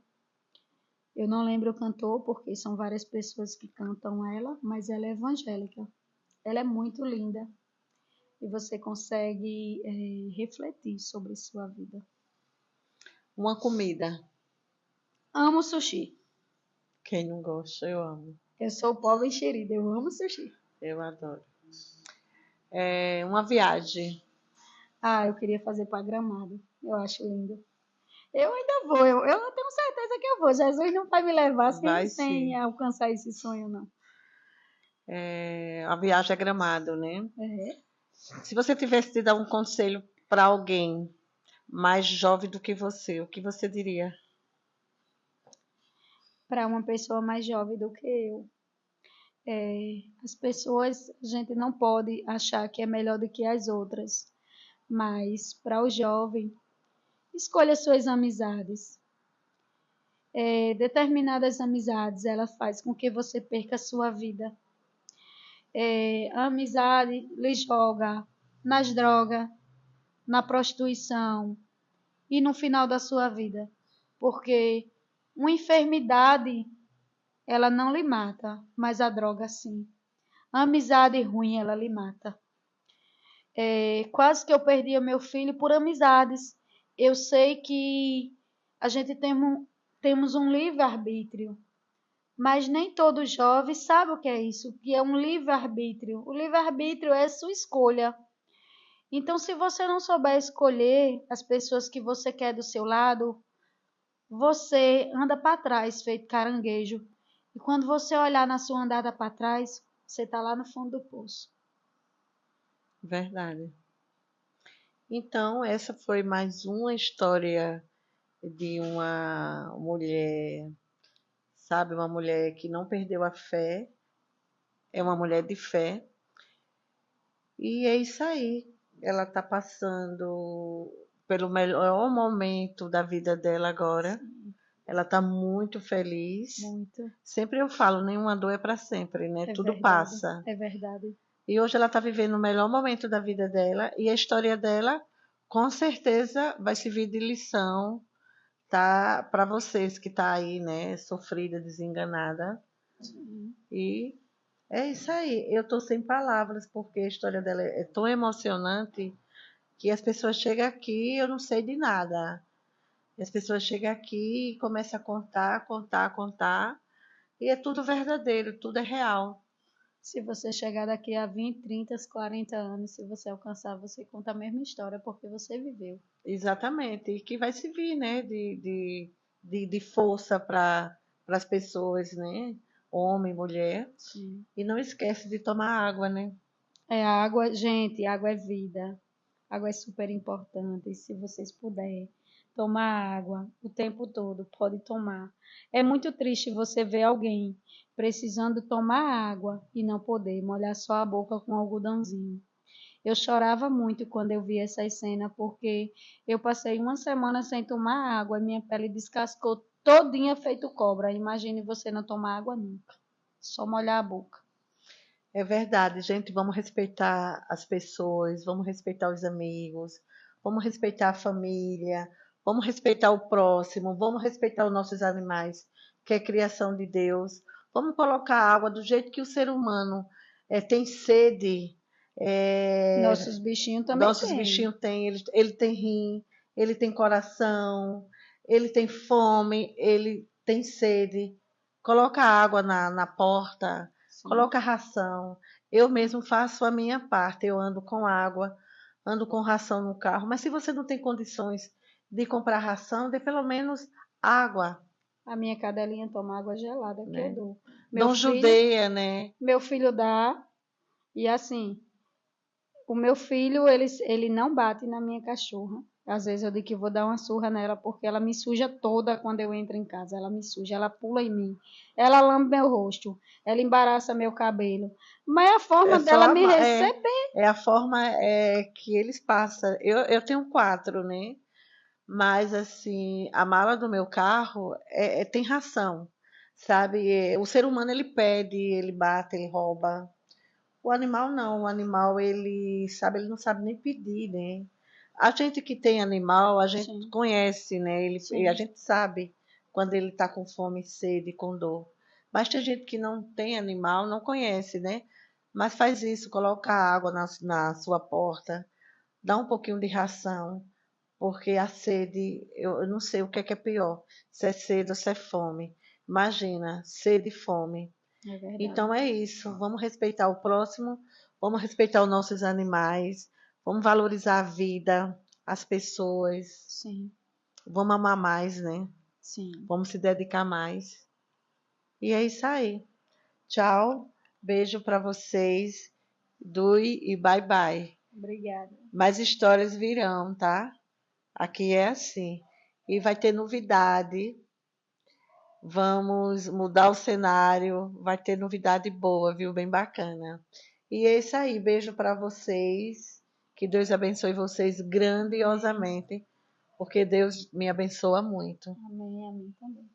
S2: Eu não lembro o cantor, porque são várias pessoas que cantam ela, mas ela é evangélica. Ela é muito linda e você consegue refletir sobre sua vida.
S1: Uma comida.
S2: Amo sushi.
S1: Quem não gosta, eu amo.
S2: Eu sou pobre enxerida, eu amo sushi.
S1: Eu adoro. Uma viagem.
S2: Ah, eu queria fazer para Gramado. Eu acho lindo. Eu ainda vou, eu tenho certeza que eu vou. Jesus não vai me levar
S1: Vai
S2: sem
S1: sim.
S2: alcançar esse sonho, não.
S1: A viagem a Gramado, né?
S2: É.
S1: Se você tivesse de dar um conselho para alguém mais jovem do que você, o que você diria?
S2: Para uma pessoa mais jovem do que eu. As pessoas, a gente não pode achar que é melhor do que as outras. Mas para o jovem, escolha suas amizades. Determinadas amizades, ela faz com que você perca a sua vida. A amizade lhe joga nas drogas, na prostituição e no final da sua vida. Porque uma enfermidade, ela não lhe mata, mas a droga sim. A amizade ruim, ela lhe mata. Quase que eu perdi meu filho por amizades. Eu sei que a gente temos um livre-arbítrio, mas nem todo jovem sabe o que é isso, que é um livre-arbítrio. O livre-arbítrio é sua escolha. Então, se você não souber escolher as pessoas que você quer do seu lado, você anda para trás, feito caranguejo. E quando você olhar na sua andada para trás, você está lá no fundo do poço.
S1: Verdade. Então, essa foi mais uma história de uma mulher, sabe? Uma mulher que não perdeu a fé, é uma mulher de fé. E é isso aí. Ela está passando pelo melhor momento da vida dela agora. Ela está muito feliz.
S2: Muito.
S1: Sempre eu falo, nenhuma dor é para sempre, né?
S2: É
S1: Tudo
S2: verdade.
S1: passa.
S2: É verdade.
S1: E hoje ela está vivendo o melhor momento da vida dela e a história dela, com certeza, vai servir de lição, tá? Para vocês que tá aí, né? Sofrida, desenganada.
S2: Sim.
S1: E é isso aí. Eu tô sem palavras porque a história dela é tão emocionante que as pessoas chegam aqui e eu não sei de nada. E as pessoas chegam aqui e começam a contar, contar, contar. E é tudo verdadeiro, tudo é real.
S2: Se você chegar daqui a 20, 30, 40 anos, se você alcançar, você conta a mesma história porque você viveu.
S1: Exatamente. E que vai servir, né? De força para as pessoas, né? Homem, mulher.
S2: Sim.
S1: E não esquece de tomar água, né?
S2: A água, gente, água é vida. Água é super importante. Se vocês puderem tomar água o tempo todo, pode tomar. É muito triste você ver alguém precisando tomar água e não poder molhar só a boca com algodãozinho. Eu chorava muito quando eu vi essa cena, porque eu passei uma semana sem tomar água e minha pele descascou todinha feito cobra. Imagine você não tomar água nunca, só molhar a boca.
S1: É verdade, gente. Vamos respeitar as pessoas, vamos respeitar os amigos, vamos respeitar a família, vamos respeitar o próximo, vamos respeitar os nossos animais, que é criação de Deus. Vamos colocar água do jeito que o ser humano tem sede.
S2: Nossos bichinhos também
S1: Nossos
S2: têm.
S1: bichinhos têm, ele tem rim, ele tem coração, ele tem fome, ele tem sede. Coloca água na porta,
S2: Sim.
S1: coloca ração. Eu mesmo faço a minha parte, eu ando com água, ando com ração no carro. Mas se você não tem condições de comprar ração, dê pelo menos água.
S2: A minha cadelinha toma água gelada que eu
S1: né?
S2: dou.
S1: Dom Judeia, né?
S2: Meu filho dá, e assim, o meu filho, ele não bate na minha cachorra. Às vezes eu digo que vou dar uma surra nela porque ela me suja toda quando eu entro em casa. Ela me suja, ela pula em mim, ela lambe meu rosto, ela embaraça meu cabelo. Mas é a
S1: É
S2: forma
S1: só
S2: dela me receber.
S1: é a forma que eles passam. Eu tenho 4, né? Mas assim, a mala do meu carro tem ração, sabe? O ser humano ele pede, ele bate, ele rouba. O animal não, o animal ele não sabe nem pedir, né? A gente que tem animal, a gente
S2: Sim,
S1: conhece, né? A
S2: sim,
S1: gente sabe quando ele está com fome, sede, com dor. Mas tem gente que não tem animal, não conhece, né? Mas faz isso, coloca água na sua porta, dá um pouquinho de ração, porque a sede, eu não sei o que é pior, se é sede ou se é fome. Imagina, sede e fome.
S2: é verdade.
S1: Então é isso. Vamos respeitar o próximo, vamos respeitar os nossos animais, vamos valorizar a vida, as pessoas,
S2: Sim,
S1: vamos amar mais, né?
S2: sim.
S1: Vamos se dedicar mais. E é isso aí. Tchau, beijo para vocês, Dui e bye bye.
S2: Obrigada.
S1: Mais histórias virão, tá? Aqui é assim. E vai ter novidade. Vamos mudar o cenário, vai ter novidade boa, viu? Bem bacana. E é isso aí, beijo para vocês. Que Deus abençoe vocês
S2: Amém.
S1: grandiosamente, porque Deus me abençoa muito.
S2: Amém, amém também.